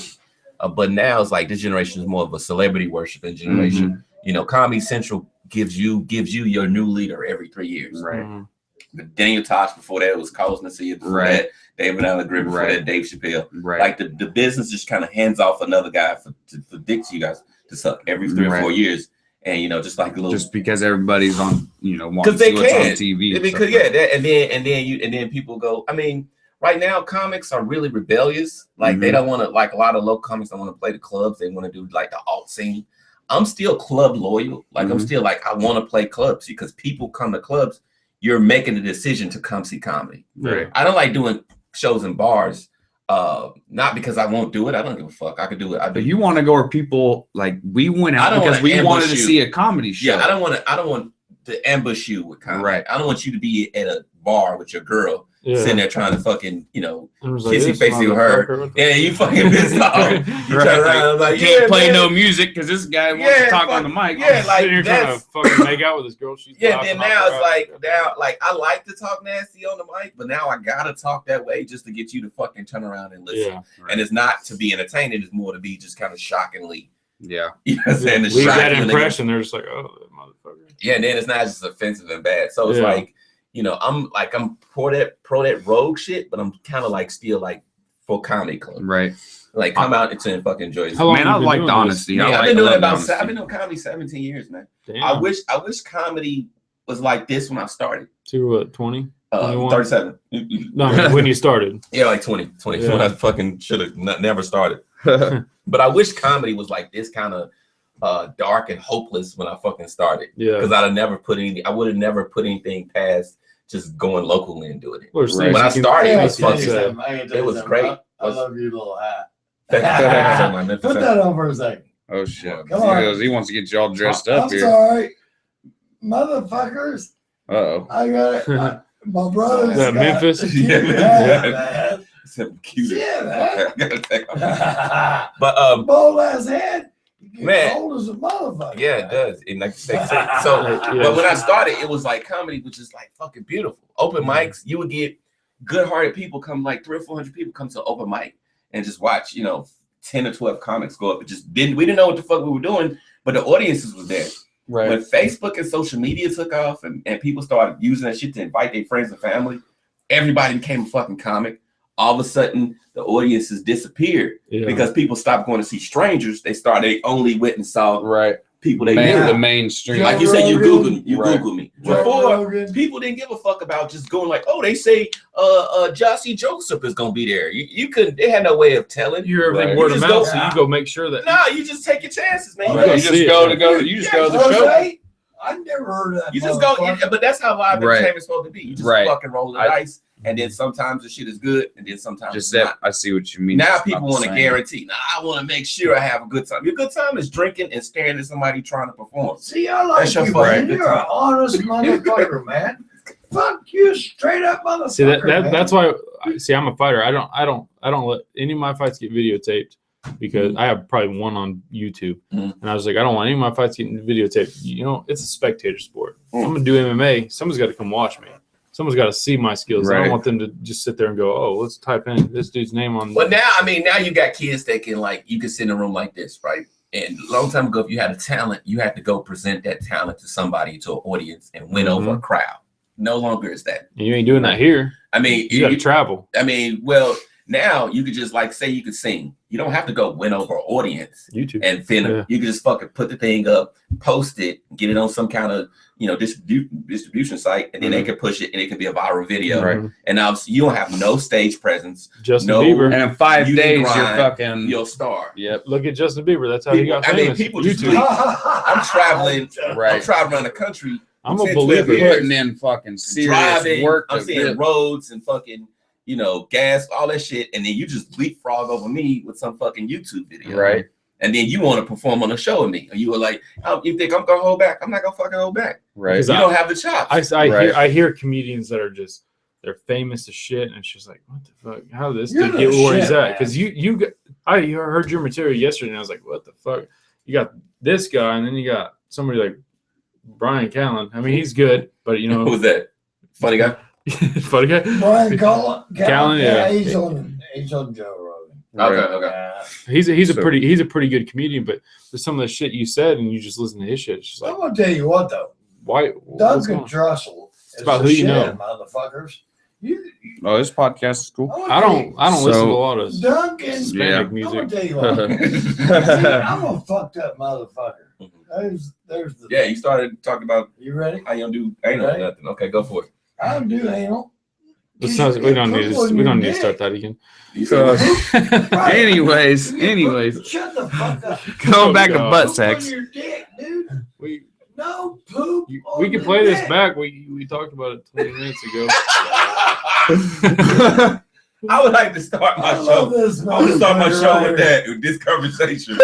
But now it's like this generation is more of a celebrity worshiping generation. You know, Comedy Central gives you your new leader every 3 years. Right. Mhm. Daniel Tosh before that was Carlos Mencia, before Right. that David Allen Grimm, before Right. that Dave Chappelle. Right. Like the business just kind of hands off another guy for dicks you guys to suck every 3 or 4 Right. years. And just like a little Just because everybody's on, wanting because to see they what's on can. TV. and Because stuff like that, and then people go. I mean, right now comics are really rebellious. Like they don't want to. Like a lot of local comics don't want to play the clubs. They want to do like the alt scene. I'm still club loyal. Like I'm still like I want to play clubs because people come to clubs. You're making the decision to come see comedy. Yeah. I don't like doing shows in bars. Not because I won't do it. I don't give a fuck. I could do it. But you want to go where people like we went I out don't because wanna we ambush wanted to you. see a comedy show. Yeah, I don't want to ambush you with comedy. Right. I don't want you to be at a bar with your girl Yeah. sitting there trying to fucking, And it was like, kissy this facey with her. motherfucker, what the- Yeah, you fucking pissed off. You Right, turn around and like, can't yeah, play man. no music because this guy wants Yeah, to talk fuck- on the mic. yeah, like, Sitting here trying to that's- fucking make out with this girl. She's Yeah, laughing then off now her it's ass. like I like to talk nasty on the mic, but now I gotta talk that way just to get you to fucking turn around and listen. Yeah. And it's not to be entertained, it's more to be just kind of shockingly, Yeah. you know what I'm saying? To Leave shock that you and impression. They're just like, oh, that motherfucker. Yeah, and then it's not just offensive and bad. So it's Yeah. like, I'm pro that rogue shit, but I'm kind of like still like for comedy club. Right. Like come out and fucking enjoy it. How long Man, you I been like doing the this? honesty. Yeah, I I've like been doing I love about honesty. I've been doing comedy 17 years, man. Damn. I wish comedy was like this when I started. So you were what, 20? 21? 37. No, when you started. Yeah, like 20 Yeah. when I fucking should have never started. But I wish comedy was like this kind of dark and hopeless when I fucking started. Yeah. Because I would have never put anything past just going locally and doing it. Well, When I started, Hey, it I was tell you fucking. something, I can tell it you was something. great. I love your little hat. Thank you. Put that on for a second. Oh shit. Come on. He wants to get you all dressed up I'm here. sorry, motherfuckers. Uh-oh. I got it. My brother's That got Memphis? the cute Yeah. hat, man. So cute. Yeah, man. Gotta take off. But Bold ass head. You get Man. cold as a motherfucker. yeah, it does. It like so. But when I started, it was like comedy, which is like fucking beautiful. Open mics, you would get good-hearted people come, like 300 or 400 people come to open mic and just watch, 10 or 12 comics go up. We didn't know what the fuck we were doing, but the audiences was there. Right. When Facebook and social media took off and people started using that shit to invite their friends and family, everybody became a fucking comic. All of a sudden, the audiences disappeared Yeah. because people stopped going to see strangers. They only went and saw Right. people they Man, knew. the mainstream. Like you said, you Rogan. Google me. Joe Before, Rogan. people didn't give a fuck about just going like, oh, they say Jossie Joseph is gonna be there. You couldn't. They had no way of telling. You hear everything Right. word You of just mouth, go- so you go make sure that. No, you just take your chances, man. Right. You see just it, go man. to go. You just go to the Jose, show. I never heard of that. You just go, motherfucker. but that's how live Right. entertainment's supposed to be. You just Right. fucking roll the dice, and then sometimes the shit is good, and then sometimes Just it's that. not. I see what you mean. Now It's people not the want to same. guarantee. Now I want to make sure I have a good time. Your good time is drinking and staring at somebody trying to perform. See, I like That's your you, fucking man. good You're an time. honest motherfucker, man. Fuck you, straight up motherfucker. See man. that's why. See, I'm a fighter. I don't let any of my fights get videotaped. because I have probably one on YouTube, Mhm. and I was like, I don't want any of my fights getting videotaped. You know, it's a spectator sport. I'm gonna do MMA. Someone's got to come watch me. Someone's got to see my skills. I Right. don't want them to just sit there and go, oh, let's type in this dude's name on. But now, I mean, now you got kids that can you can sit in a room like this, right? And a long time ago, if you had a talent, you had to go present that talent to somebody, to an audience, and win over a crowd. No longer is that. You ain't doing that here. I mean, You got to travel. I mean, well, now you could just say you could sing. You don't have to go win over an audience YouTube. and then Yeah. you can just fucking put the thing up, post it, get it on some kind of distribution site, and then they can push it and it can be a viral video. Right. And now you don't have no stage presence. Justin No. Bieber. And in 5 You days, can you're grind. fucking. You're a star. Yep. Look at Justin Bieber. That's how he got I mean, famous. people just YouTube. believe- I'm traveling. Right. I'm traveling around the country. I'm a 10, 12 believer. years. Putting in fucking serious Driving. work. I'm to seeing get- roads and fucking, gas, all that shit, and then you just leapfrog over me with some fucking YouTube video. Right. And then you want to perform on a show with me. And you were like, oh, you think I'm gonna hold back? I'm not gonna fucking hold back. Right. Because You don't have the chops. I hear comedians that are just they're famous as shit, and it's just like, what the fuck? How did this You're dude the get where he's shit, at? man. Because I heard your material yesterday, and I was like, what the fuck? You got this guy, and then you got somebody like Brian Callen. I mean, he's good, but Who was that? Funny guy? funny guy. Brian Callen, yeah. he's on Joe Rogan. Okay. Yeah. He's a So- pretty good comedian, but there's some of the shit you said, and you just listen to his shit. It's just like, I'm gonna tell you what though, why? What's Duncan going on? Trussell is about the who you shit, know. motherfuckers. You, Oh, this podcast is cool. wanna I tell don't listen to a So- lot of you, Duncan. Yeah. Hispanic I'm music. gonna tell you what. See, I'm a fucked up motherfucker. There's the. Yeah, you started talking about You ready? how you don't do anal or Right. nothing. Okay, go for it. I don't do anal. Let's not- we don't need to start that again. Right. Anyways, Shut the fuck up. going back to God. butt Poop sex. on your dick, dude. we No poop. we on can the play this dick. back. We talked about it 20 minutes ago. I would like to start my I love show. this. I would start my motherfucker show right with here. that, with this conversation.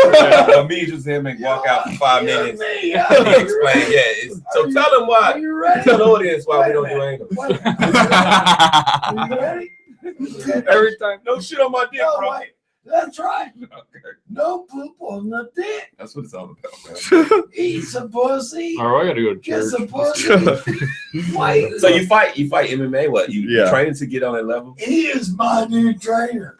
Me just him and walk out for 5 You minutes. me. And he explain, so tell them Are why. you ready? Tell the audience why Wait we a don't do minute. anal. Wait a minute. Are you ready? Every time, no shit on my dick, No, bro. wait. That's right. Okay. No poop on the dick. That's what it's all about, man. Eat some pussy. All right, I gotta go to Get church. some pussy. Wait. So you fight MMA? What you Yeah. training to get on that level? He is my new trainer.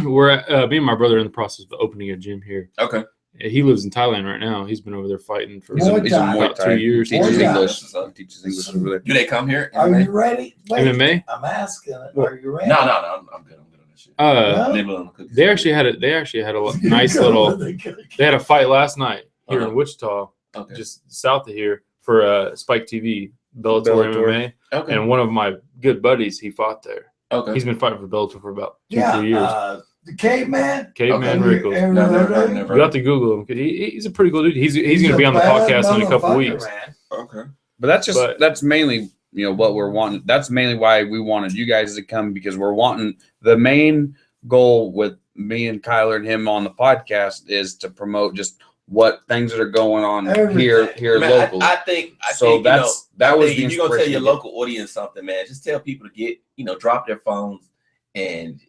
We're me and my brother are in the process of opening a gym here. Okay. He lives in Thailand right now. He's been over there fighting for He's a Muay Thai. about 2 years. Muay Teaches Thai. English. Teaches English over there. Do they come here? Are MMA? you ready? Wait, MMA. I'm asking it. Are you ready? No, I'm good. I'm good on that shit. No? Nibble on the cookies. They actually had a nice little. They had a fight last night here Uh-huh. in Wichita, Okay. just south of here, for Spike TV Bellator MMA. Okay. And one of my good buddies, he fought there. Okay. He's been fighting for Bellator for about 2-3 Yeah, years. the caveman. Caveman Okay. Rickles. Ever No, heard never, of him? never. You have to Google him. He's a pretty cool dude. He's going to be a on the bad podcast in a couple motherfucker, weeks. man. Okay. But that's But- that's mainly what we're wanting. That's mainly why we wanted you guys to come, because we're wanting the main goal with me and Kyler and him on the podcast is to promote just what things that are going on here Everything. Man, locally. I think So that was the if you're gonna tell your inspiration. local audience something, man, just tell people to get, drop their phones and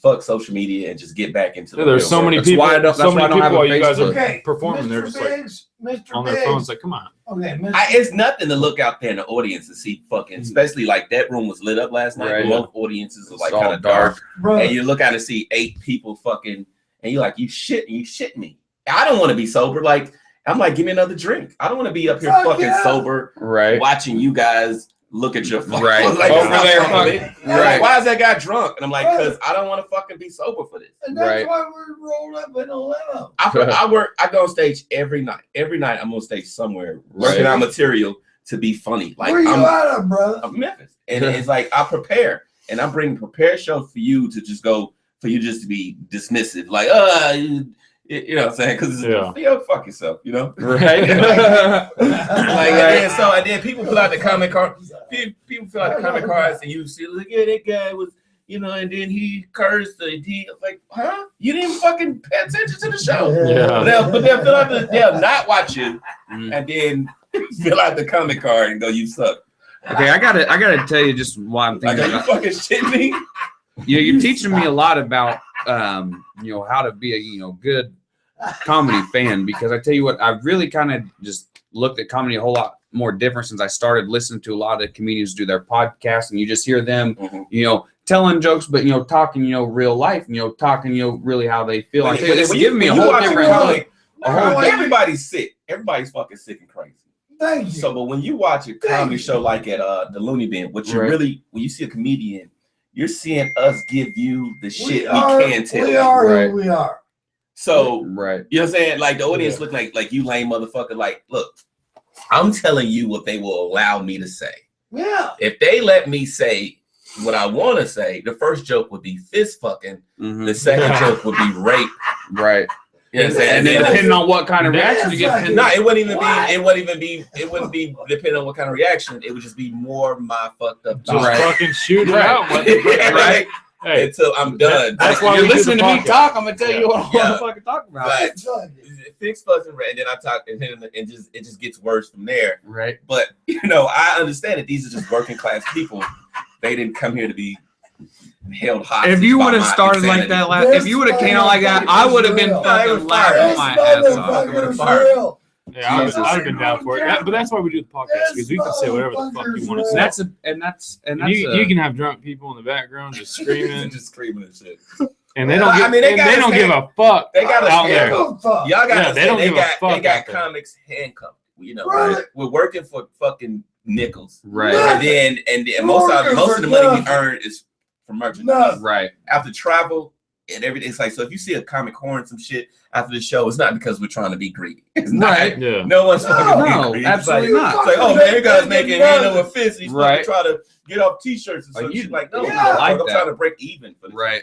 fuck social media and just get back into the There's real so world. many That's people. why I don't- So that's why I many don't have people a while you guys are Facebook. Okay, performing. They're Mr. just like Biggs, Mr. on their Biggs. phones. Like, come on. Okay, Mr. It's nothing to look out there in the audience and see fucking, especially like that room was lit up last night. Right. Both audiences are like It's all kind of dark. Bro, And you look out and see 8 people fucking, and you're like, you shit me. I don't want to be sober. Like, I'm like, give me another drink. I don't want to be up here Fuck fucking yeah. sober, Right. watching you guys look at your fucking Right. like, Over that's there not funny. fucking- They're like, right. why is that guy drunk? And I'm like, because I don't want to fucking be sober for this. and that's Right. why we're rolled up in a limo. I go on stage every night. Every night I'm on stage somewhere working Right. on material to be funny. Like Where you I'm out of, brother? Memphis. And it's like I prepare and I bring prepared show for you to just go, for you just to be dismissive. Like, you know what I'm saying? Because fuck yourself, you know? Right. And then people fill out the comment card. People fill out the comment cards and you see, like, yeah, that guy was, and then he cursed. Like, huh? You didn't fucking pay attention to the show. Yeah. But they'll fill out they'll not watch you Mhm. and then fill out the comment card and go, you suck. Okay, I gotta tell you just why I'm Like, thinking are you about. fucking shitting me? you're teaching me a lot about how to be a good comedy fan, because I tell you what, I really kind of just looked at comedy a whole lot more different since I started listening to a lot of comedians do their podcasts, and you just hear them, telling jokes, but talking, real life, talking, really how they feel. I tell you, it's giving me a whole different look. Everybody's sick. Everybody's fucking sick and crazy. Thank you. So, but when you watch a comedy show like at the Looney Bin, what you really, when you see a comedian, you're seeing us give you the shit we can tell. We are who we are. So, right, you know what I'm saying? Like the audience look like you lame motherfucker. Like, look, I'm telling you what they will allow me to say. Yeah. If they let me say what I want to say, the first joke would be fist fucking. The second joke would be rape. Right. You know what I'm saying? And then depending on what kind of reaction you get. No, it wouldn't be depending on what kind of reaction. It would just be more my fucked up. Just fucking shoot it out, right? Hey, until I'm done. That's why you're listening to me talk. I'm gonna tell you what I want to fucking talk about. Right. Fix fussing, and then I talk, and then it just gets worse from there. Right. But I understand that these are just working class people. They didn't come here to be held hostage. If you would have started like that, if you would have came out like that, I would have been fucking laughing my ass off. Yeah, I'd have been down for it. But that's why we do the podcast, because we can say whatever the fuck you want to say. You can have drunk people in the background just screaming, and shit. And they don't. They don't give a fuck. They got out there. Y'all got. They got comics handcuffed. Right? We're working for fucking nickels. Right. And then most of the money we earn is from merchandise. Right. After travel and everything, it's like, so if you see a comic horn some shit after the show, it's not because we're trying to be greedy. It's not. Right. Yeah. No one's fucking being greedy. Absolutely not. It's like, oh man, you guys making a fist. He's fucking trying to get off t-shirts and stuff. She's like, no, I'm trying to break even for this. Right.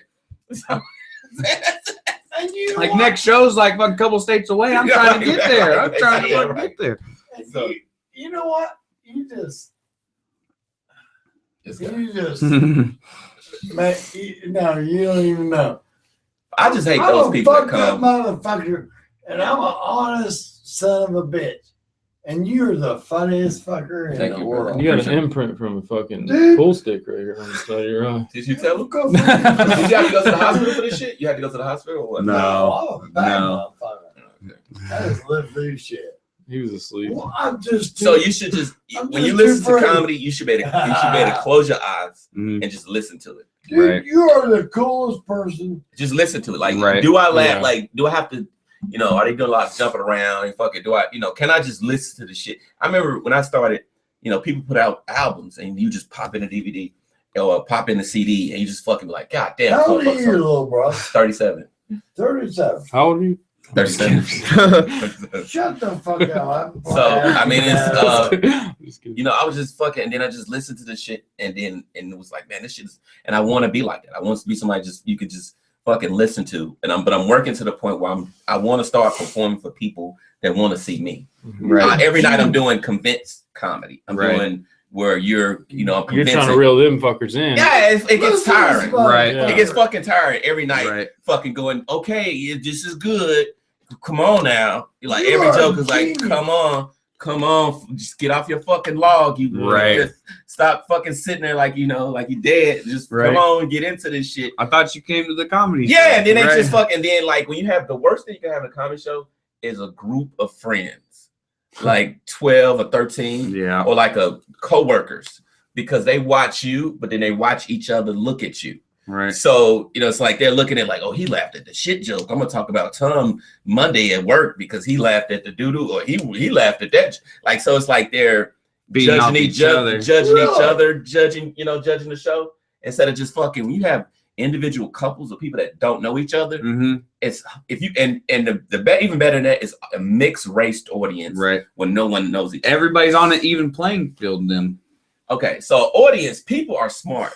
And like next show's like a couple states away. I'm trying to get there. I'm trying to get there. So you know what? You just man, you don't even know. I just hate those people that come. I'm a fucked up motherfucker, and I'm an honest son of a bitch. And you're the funniest fucker in the world. You got an imprint from a fucking pool stick right here on the side of your eye. Did you tell him? Did you have to go to the hospital for this shit? You had to go to the hospital or what? No. I just lived through shit. He was asleep. Well, I'm just so you should just when you listen to comedy, you should be able to close your eyes and just listen to it. Dude, right. You are the coolest person. Just listen to it. Like, do I laugh? Yeah. Like, do I have to? Are they doing a lot of jumping around and fucking? Do I? Can I just listen to the shit? I remember when I started. People put out albums and you just pop in a DVD or pop in a CD and you just fucking be like, God damn. How old are you, little bro? 37. 37. How old are you? 37. Shut the fuck up. So I mean, it's I was just fucking, and then I just listened to the shit, and it was like, man, this shit is, and I want to be like that. I want to be somebody you could just fucking listen to, but I'm working to the point where I want to start performing for people that want to see me. Right. Every night I'm doing convinced comedy. I'm doing where you're trying to reel them fuckers in. Yeah, it gets tiring. Right. Yeah. It gets fucking tiring every night. Right. Fucking going, okay, this is good. Come on now. Like every joke is like, come on, just get off your fucking log. Just stop fucking sitting there like like you dead. Just come on and get into this shit. I thought you came to the comedy show. Yeah, and then they just fucking like when you have the worst thing you can have in a comedy show is a group of friends, like 12 or 13, or like co-workers, because they watch you, but then they watch each other look at you. Right. So, it's like they're looking at like, oh, he laughed at the shit joke. I'm gonna talk about Tom Monday at work because he laughed at the doo-doo, or he laughed at that. Like, so it's like they're judging each other, judging the show instead of just fucking. When you have individual couples of people that don't know each other, it's if you and even better than that is a mixed race audience, right? When no one knows each other. Everybody's on an even playing field then. Okay, so audience, people are smart,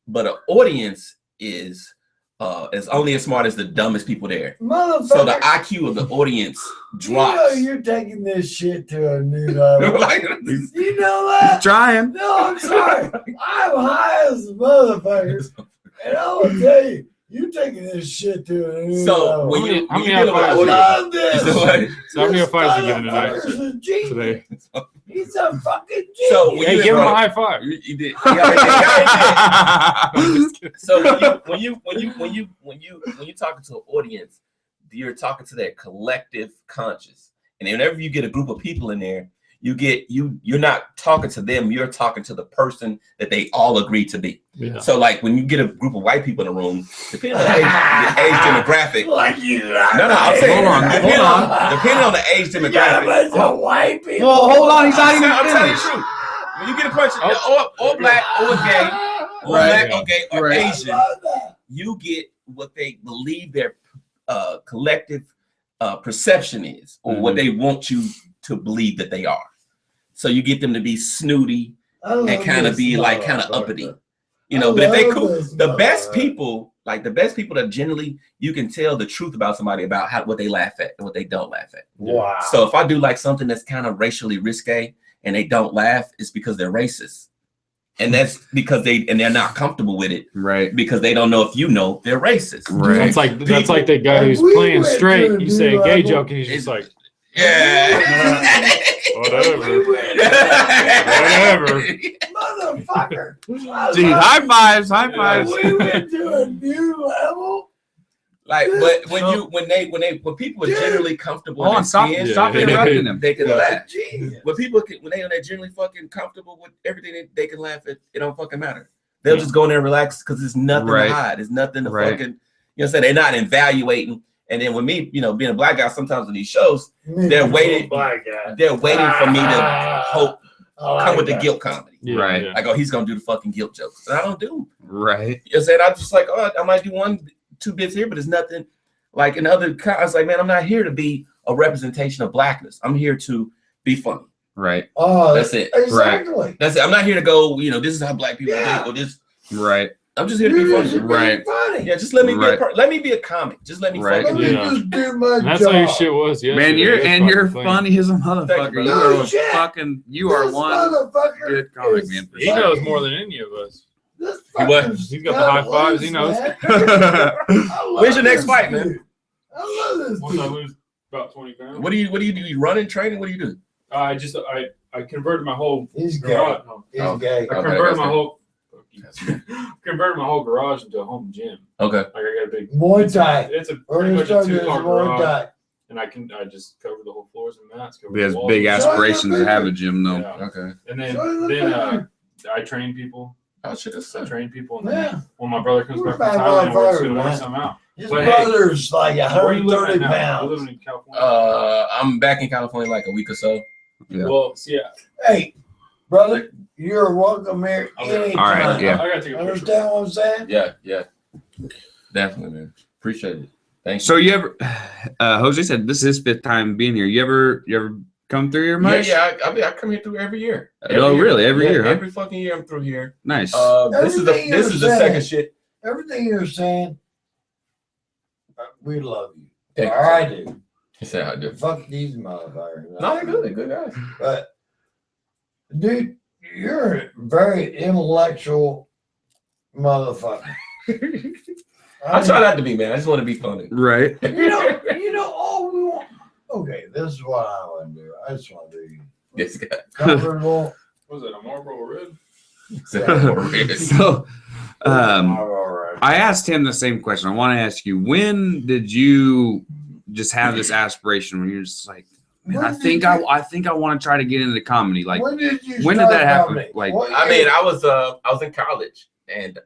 but an audience is only as smart as the dumbest people there. So the IQ of the audience drops. You're taking this shit to a new level. You know that? Trying. No, I'm sorry. I'm high as a motherfucker. And I will tell you, you're taking this shit to a new level. When you how many I love this. So how many fights are you giving tonight? Today. He's a fucking genius. So when Hey, you give him a front- high five. You did. Yeah, you did. So when you talking to an audience, you're talking to that collective conscious. And whenever you get a group of people in there, you're not talking to them, you're talking to the person that they all agree to be. Yeah. So like when you get a group of white people in a room, depending on the age demographic. Like you. No, I'm saying Hold on, depending on the age You got a demographic. bunch of white people. Well, hold on, he's not even I'm telling you the finished. truth. When you get a bunch of or black or gay, or Right. black or gay or Right. Asian, you get what they believe their collective perception is, or what they want you to believe that they are. So you get them to be snooty and kind of be like kind of uppity, you know. But if they cool, the best people that generally you can tell the truth about somebody about what they laugh at and what they don't laugh at. Wow. So if I do like something that's kind of racially risque and they don't laugh, it's because they're racist. And that's because they're not comfortable with it, Right. because they don't know if you know they're racist. Right. That's like the guy who's We playing went straight. to a You say a gay level- joke and he's just like, Yeah. whatever. Whatever. Whatever. Motherfucker. Gee, high fives, high fives. We went to a new level. Like, but when people are generally comfortable Hold in on, stop Yeah. interrupting him. they can Yeah. laugh. Genius. When they're generally fucking comfortable with everything, they can laugh at. It don't fucking matter. They'll just go in there and relax because there's nothing Right. to hide. There's nothing to Right. fucking. You know what I'm saying? They're not evaluating. And then with me, you know, being a black guy, sometimes in these shows, They're waiting- Black guy. they're waiting for me to hope I like come with the that. guilt comedy. Yeah, Right. yeah. Like, oh, he's gonna do the fucking guilt jokes, and I don't do them. Right. You know what I'm saying? I'm just like, oh, I might do 1-2 bits here, but it's nothing. Like in other, I was like, man, I'm not here to be a representation of blackness. I'm here to be funny. Right. Oh, That's it. Exactly. That's it. I'm not here to go, you know, this is how black people Yeah. do, or this. Right. I'm just here to be You funny. just Right. Funny. Yeah, just let me Right. let me be a comic. Just let me Right. Let fucking me Yeah. just do my And that's job. how your shit was. Man, yesterday. you're It's fucking funny as a motherfucker. bro. You No are shit. fucking. You are This one motherfucker good comic, is man. He knows more than any of us. This He what? fucking He's got the high fives, he knows. man. I love When's your next this fight, dude. man? I love this Once I dude. lose about 20 pounds. What do you do? You running, training? What do you do? I converted my whole He's gay. garage. No, He's Oh. gay. I Okay, converted that's my good. whole converted my whole garage into a home gym. Okay. Like I got a big Muay Thai. It's a We're pretty gonna much a start this 2-car Muay garage, Thai. and I just cover the whole floors and mats. Cover He the has walls. big aspirations to have a gym, though. Yeah. Okay. And Show the then I train people. Oh shit, that's I sick. train people, and then Yeah. when my brother comes We're back from bad Thailand, we're just motherfuckers, gonna work man. something out. His But hey, brother's like Where are you living 130 right now? You pounds. living in California? I'm back in California like a week or so. Yeah. Well, see, Hey, brother, you're welcome here Okay. anytime. All right, yeah. I gotta take a picture. Understand what I'm saying? Yeah. Definitely, man. Appreciate it. Thank you. So you ever? Jose said this is his 5th time being here. You ever come through here much? Yeah. I come here through every year. Oh, really? Every year, huh? Every fucking year I'm through here. Nice. This is the Everything you're second saying. shit. Everything you're saying, we love you. Thank you, Or I sir. do. You say I do. Fuck these motherfuckers. No, they're good. They're good guys. But, dude, you're a very intellectual motherfucker. I try not to be, man. I just want to be funny. Right. You know, all we want. Okay, this is what I want to do. I just want to be This guy. comfortable. What was it, a Marlboro Red? So, All right. I asked him the same question. I want to ask you: when did you just have this aspiration when you're just like, man, When I did think you- I think I want to try to get into comedy? Like, when did you when did start that happen? comedy? Like, What I year? mean, I was in college, and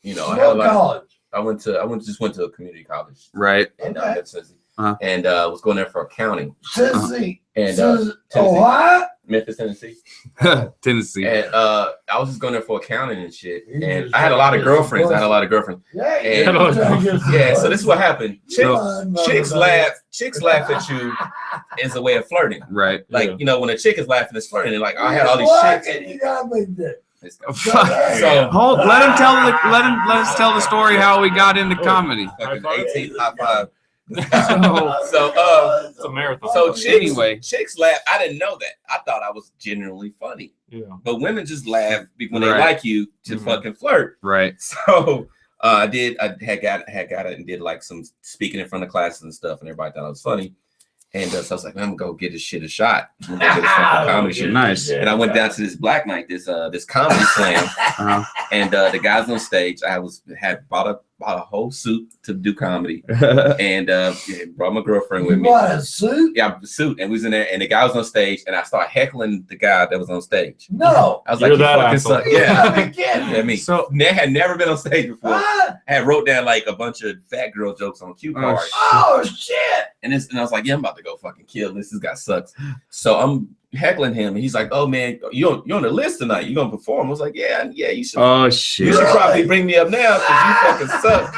you know, I had a What lot. college? I just went to a community college right? in Okay. Mississippi, Uh-huh. and was going there for accounting Tennessee. and Tennessee. Tennessee. Ohio? Memphis, Tennessee, Tennessee. and I was just going there for accounting and shit. You And just I had a lot of got this girlfriends. I had a lot of girlfriends. Yeah, And- Yeah, so this is what happened. Chicks laugh at you is a way of flirting. Right. Like, Yeah. you know, when a chick is laughing, it's flirting. And like, I had all these chicks. And you got me there. Let's go. So- Hold, let us tell the story how we got into comedy. Fucking 18th high five. It's a marathon. So chicks, Anyway. chicks laugh. I didn't know that. I thought I was generally funny, yeah. but women just laugh when they Right. like you to Mhm. fucking flirt. Right. So I had got it and did like some speaking in front of classes and stuff, and everybody thought I was funny. And so I was like, man, I'm gonna go get this shit a shot. I'm gonna go get this fucking comedy shit. Nice. And I went down to this black night, this comedy slam, and the guys on stage, had bought a whole suit to do comedy, and brought my girlfriend with me. What, a suit? Yeah, the suit, and we was in there, and the guy was on stage, and I started heckling the guy that was on stage. No. I was You're like, you that fucking asshole. suck. Yeah, Yeah. me. So Had never been on stage before. What? Had wrote down like a bunch of fat girl jokes on cue cards. Oh, shit. And I was like, yeah, I'm about to go fucking kill this. This guy sucks. So I'm heckling him, and he's like, oh man, you're on the list tonight. You gonna perform? I was like, yeah, you should. Oh You shit. should probably bring me up now because you fucking suck.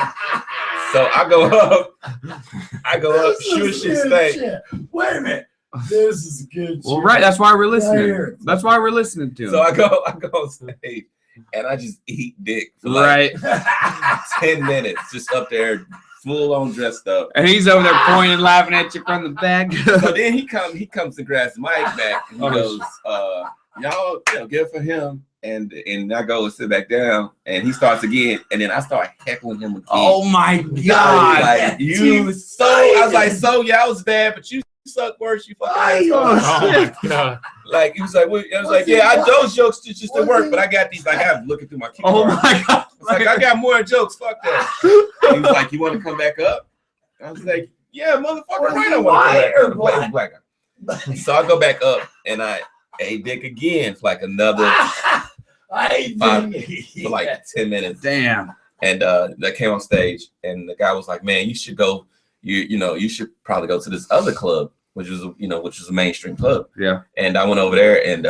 So I go up, This shoot is shit good stay. shit. Wait a minute. This is good Well, shit. right. That's why we're Right listening. here. That's why we're listening to him. So I go on stage, and I just eat dick for like Right. 10 minutes, just up there, full on dressed up. And he's over there pointing, laughing at you from the back. So then he comes and grabs the mic back, and he goes, y'all, good for him. And I go and sit back down, and he starts again, and then I start heckling him again. Oh my God. Like, you so I was like, so yeah, I was bad, but you suck worse, you fucking asshole. oh my god. Like he was like, I was like, yeah, those jokes just didn't work, but I got these. Like I'm looking through my keyboard. Oh my God. I was like, I got more jokes. Fuck that. He was like, you want to come back up? I was like, yeah, motherfucker, right. I want to come back up. Black guy. So I go back up, and I ate dick again for like another for like 10 minutes. Damn. And that came on stage, and the guy was like, man, you should go. You should probably go to this other club, which was a mainstream club. Yeah. And I went over there and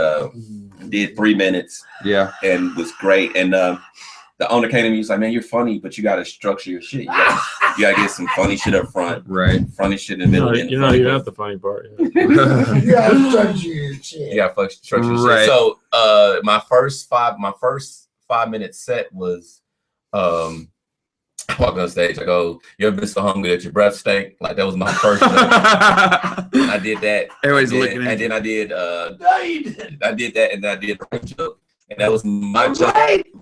did 3 minutes. Yeah. And was great. And the owner came to me. He's like, man, you're funny, but you got to structure your shit. You got to get some funny shit up front. Right. Funny shit in the middle. You're not even at the funny part. You gotta structure your shit. Yeah, structure your Right. shit. So my first 5 minute set was I walk on stage. I go, you ever been so hungry that your breath stank? Like that was my first joke. And I did that. Everybody's And looking at then you. I did No, you didn't. I did that, and then I did a rape joke. And that was my joke,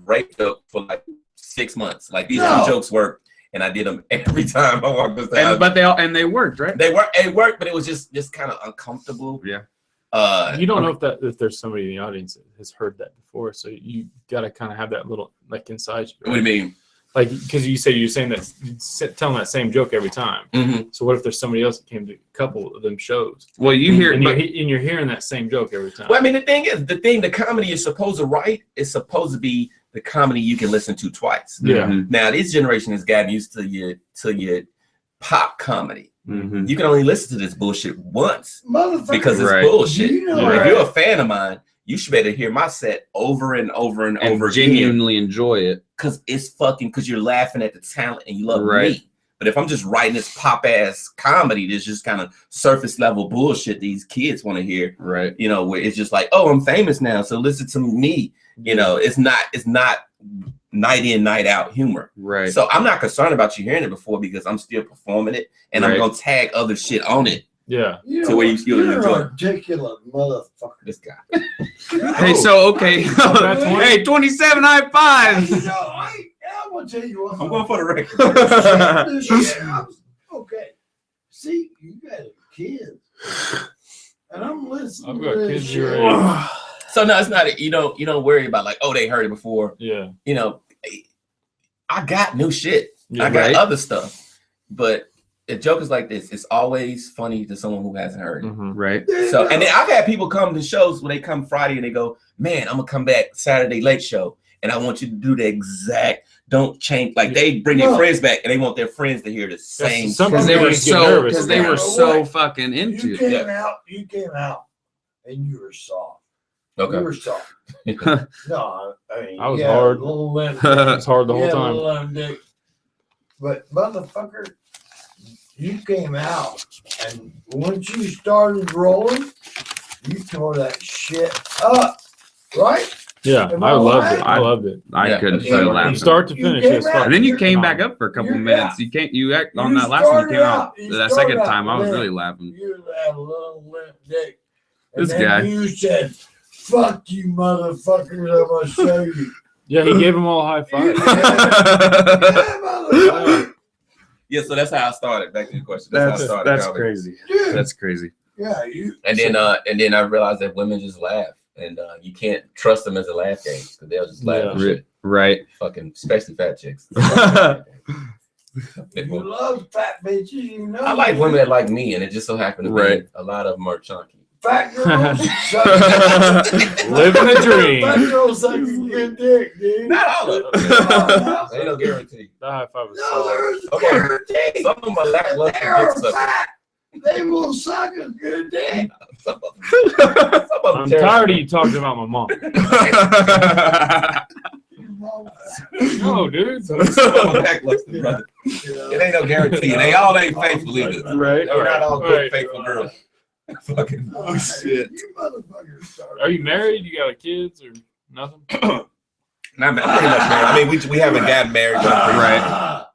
rape joke for like 6 months. Like these two jokes worked, and I did them every time I walked on stage. But they worked, right? It worked, but it was just kind of uncomfortable. Yeah. You don't know if there's somebody in the audience that has heard that before, so you gotta kind of have that little like inside. What do you mean? Like, because you're saying that telling that same joke every time. Mm-hmm. So what if there's somebody else that came to a couple of them shows? Well, you hear, and but, you're hearing that same joke every time. Well, I mean, the comedy is supposed to write is supposed to be the comedy you can listen to twice. Yeah. Mhm. Now this generation has gotten used to your pop comedy. Mhm. You can only listen to this bullshit once Motherfucker. because it's Right. bullshit. You know If right. you're a fan of mine, you should be able to hear my set over and over and over again. genuinely enjoy it. Because it's fucking, because you're laughing at the talent and you love Right. me. But if I'm just writing this pop ass comedy, that's just kind of surface level bullshit these kids want to hear, Right. where it's just like, oh, I'm famous now, so listen to me. It's not night in, night out humor. Right. So I'm not concerned about you hearing it before because I'm still performing it and I'm Right. gonna tag other shit on it. Yeah. To where you'll you're enjoy it. an articulate motherfucker. This guy. Hey, so okay. Hey, 27 high fives. You know, I'm gonna tell you what. I'm going for the record. This shit, okay. See, you got kids, and I'm listening. I've to got this kids shit. your age. So no, it's not. You don't worry about like, oh, they heard it before. Yeah. I got new shit. Yeah, I got right. other stuff, but a joke is like this. It's always funny to someone who hasn't heard it. Mhm. Right. There you So, go. and then I've had people come to shows when they come Friday and they go, man, I'm gonna come back Saturday late show, and I want you to do the exact. Don't change. Like they bring their No. friends back, and they want their friends to hear the same. some Because they people were get so nervous because they about were it. so fucking into you it. came Yeah. out. You came out, and you were soft. Okay. You were soft. No, I mean, I was yeah, hard. Little limp, It's hard the whole yeah, time. little limp dick. But motherfucker, you came out, and once you started rolling, you tore that shit up, right? Yeah, Am I I loved right? it. I loved it. I Yeah. couldn't Yeah. start From laughing. start to You finish, came it's out- fun. And then you You're came back phenomenal. up for a couple You're- minutes. You act on You that last one. You started came out. out- you That started second out time, I was limp. really laughing. You had a little limp dick. And This then guy. you said, fuck you motherfuckers, I'm gonna show you. Yeah, he gave them all a high five. Yeah, motherfucker. Yeah, so that's how I started. Back to the question. That's how I started. That's comedy. crazy. Dude, That's crazy. yeah, you. And then I realized that women just laugh, and you can't trust them as a laugh game because they'll just laugh. Yeah. And shit. Right. Fucking, especially fat chicks. You love fat bitches, you know. I like women that like me, and it just so happened to Right. be a lot of them are chunky. Fat girls. Living the dream. Fat girls suck a good dick, dude. Not all of them. Oh, Ain't no guarantee. The high five is no, solid. there's Okay. guarantee. Some of them are lackluster They're dick suckers. fat. They will suck a good dick. Some of them I'm tired of you talking about my mom. No, dude. Some of them are lackluster, brother. It ain't no guarantee. And they all ain't faithful either. Right. They're not all good, Right. faithful girls. Fucking Oh, shit. You motherfuckers started. Are you married? You got kids or nothing? Not pretty much married. I mean, we haven't gotten married. But Right.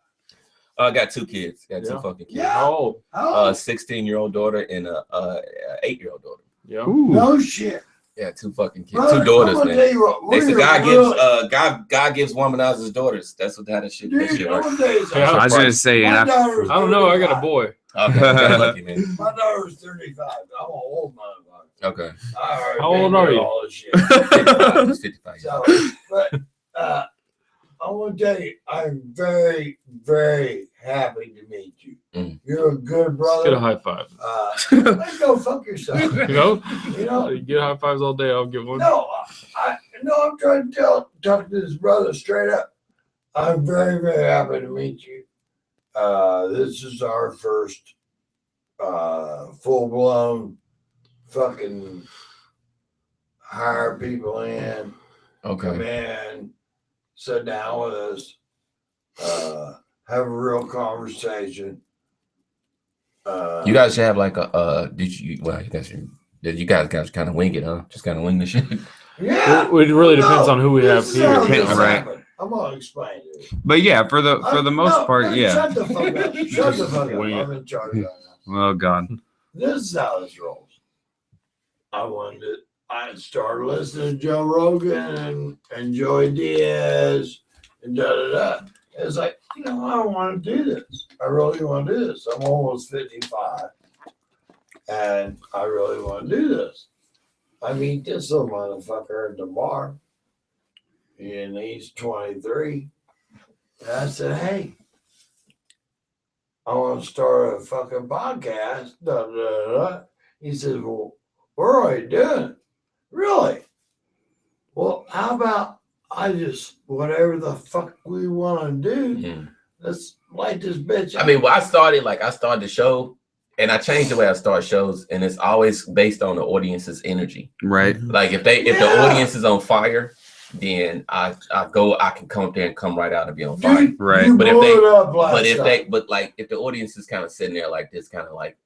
I got 2 kids. Got 2 Yeah. fucking kids. Yeah. How old? Oh, 16-year-old daughter and a 8-year-old daughter. Yeah. Ooh. no shit. Yeah, 2 fucking kids. Brother, 2 daughters, I'm gonna man. tell you what, They said we're God gives womanizers daughters. That's what that shit. That Dude, shit I'm works. gonna tell you something. Yeah. I was gonna say, and My I, daughter's I don't know. I got a 35. boy. Okay, got lucky, man. My daughter's 35. I'm an old motherfucker. Okay. I already How old been are through you? all this shit. 55. He's 55. So, but I want to tell you, I'm very, very happy to meet you. Mm. You're a good Let's get a brother. high five. Let's go fuck yourself. You know? You know? You get high fives all day. I'll get one. No, I'm trying to talk to this brother straight up. I'm very, very happy to meet you. This is our first full-blown fucking hire people in, come Okay. in, sit down with us, have a real conversation. You guys should have like a did you guys kind of wing it, huh? Just kind of wing the shit. Yeah. It really depends on who we have This is how here. this Right. happened. I'm gonna explain it. but yeah, for the most part, yeah. Shut the fuck up. Shut the fuck up. Wing it. I'm in charge right now. Oh God. This is how this rolls. I started listening to Joe Rogan and Joey Diaz and da. It's like, I don't want to do this. I really want to do this. I'm almost 55. And I really want to do this. I meet this little motherfucker at the bar. And he's 23. And I said, hey, I want to start a fucking podcast. He says, well, we're already doing it. Really? Well, how about I just, whatever the fuck we want to do, Mhm. let's light this bitch I up. mean, I started the show, and I changed the way I start shows, and it's always based on the audience's energy. Right. Like if the audience is on fire, then I can come up there and come right out and be on fire. Dude, Right. you But if blew they- it up last But if time. if the audience is kind of sitting there like this, kind of like,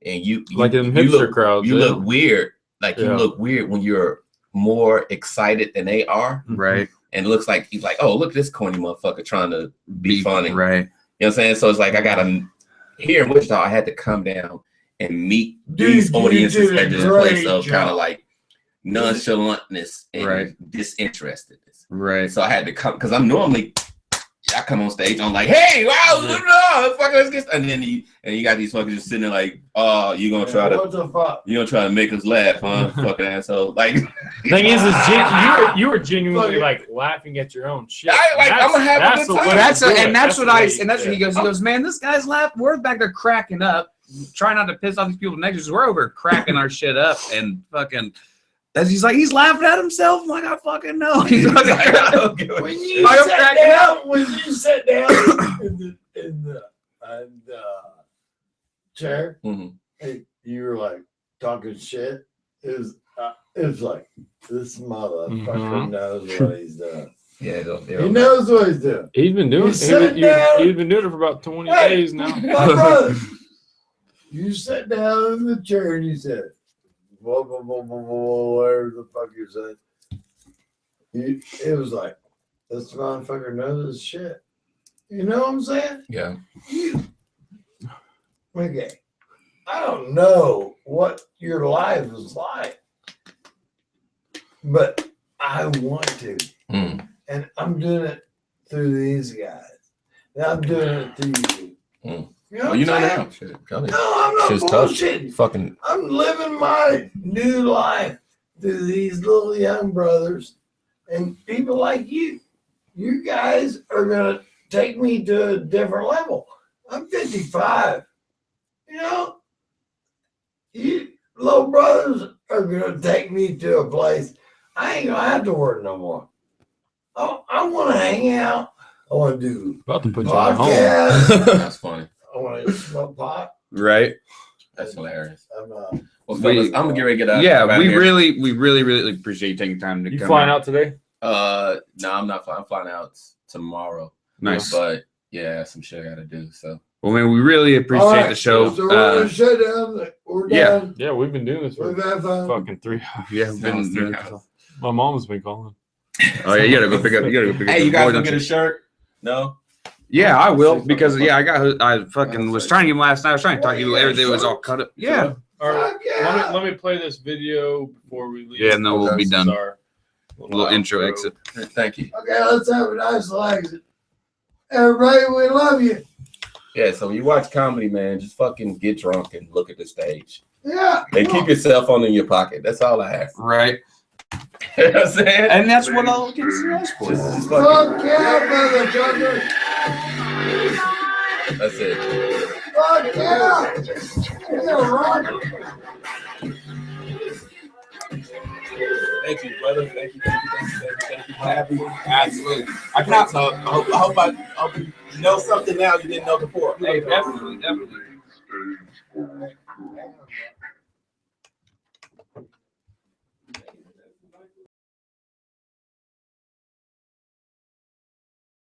and you Like in you hipster look, crowds. you yeah. look weird. Like you Yeah. look weird when you're more excited than they are, Right. and it looks like he's like, oh, look at this corny motherfucker trying to be funny. Right. You know what I'm saying? So it's like I gotta here in Wichita, I had to come down and meet Dude, these you audiences did a at this great place of kind job. of like nonchalantness and Right. disinterestedness. Right. So I had to come because I'm normally I come on stage, I'm like, hey, wow, fuck, let's get, and then you got these fuckers just sitting there like, oh, you gonna try What the fuck? to make us laugh, huh? Fucking asshole. Like Thing is you were genuinely like laughing at your own shit. I'm gonna have a good time. Well, that's what he goes, man, this guy's laughing. We're back there cracking up, trying not to piss off these people next to us. We're over cracking our shit up and fucking. As he's like, he's laughing at himself. I'm like, I fucking know. He's fucking When you I'm sat cracking down, in the chair, Mhm. hey, you were like talking shit. It was like this motherfucker Mhm. knows what he's doing. Yeah, He knows what he's doing. He's been doing You sit it. down. He's been doing it for about 20 Hey, days now. My brother, you sat down in the chair and you said, blah, blah, blah, blah, blah, whatever the fuck you said. It was like, this motherfucker knows his shit. You know what I'm saying? Yeah. Okay. I don't know what your life is like, but I want to. Mm. And I'm doing it through these guys. And I'm doing it through you. You know Well, what you know I'm saying? now. Shit, go ahead. No, I'm not Shit's tough. bullshitting. Fucking I'm living my new life through these little young brothers and people like you. You guys are gonna take me to a different level. I'm 55. You know, you little brothers are gonna take me to a place I ain't gonna have to work no more. Oh, I want to hang out. I want to do About to put you on home. podcasts. that's funny. I want to smoke pot. Right. That's hilarious. I'm Well, fellas, I'm gonna get ready to get out. Yeah, out we here. really appreciate you taking time to You come flying out today? No, I'm not. I'm flying out tomorrow. Nice. But yeah, some shit I gotta do. So Well, man, we really appreciate All right, the show. So we're gonna shut down. We're yeah. done. Yeah, we've been doing this for We've had fun. fucking 3 hours. Yeah, we've been doing it. My mom's been calling. Oh yeah, you gotta go pick up. You gotta go pick up. hey, you the guys boy, gonna don't get a you? shirt? No. Yeah, I will because I fucking was trying to get him last night. I was trying to talk to you. Everything was all cut up. Yeah. All right, Fuck yeah. let me play this video before we leave. Yeah, and then we'll be This is done. our Little intro exit. Thank you. Okay, let's have a nice exit. Everybody, we love you. Yeah. So when you watch comedy, man, just fucking get drunk and look at the stage Yeah. and keep your cell phone in your pocket. That's all I ask. Right. You know what I'm saying? And that's what all kids ask for. Just fucking, Fuck yeah, motherfucker. that's it. Fuck yeah. Yeah, rock. Thank you, brother. Thank you for having me. Absolutely. I hope you know something now you didn't know before. Hey, definitely.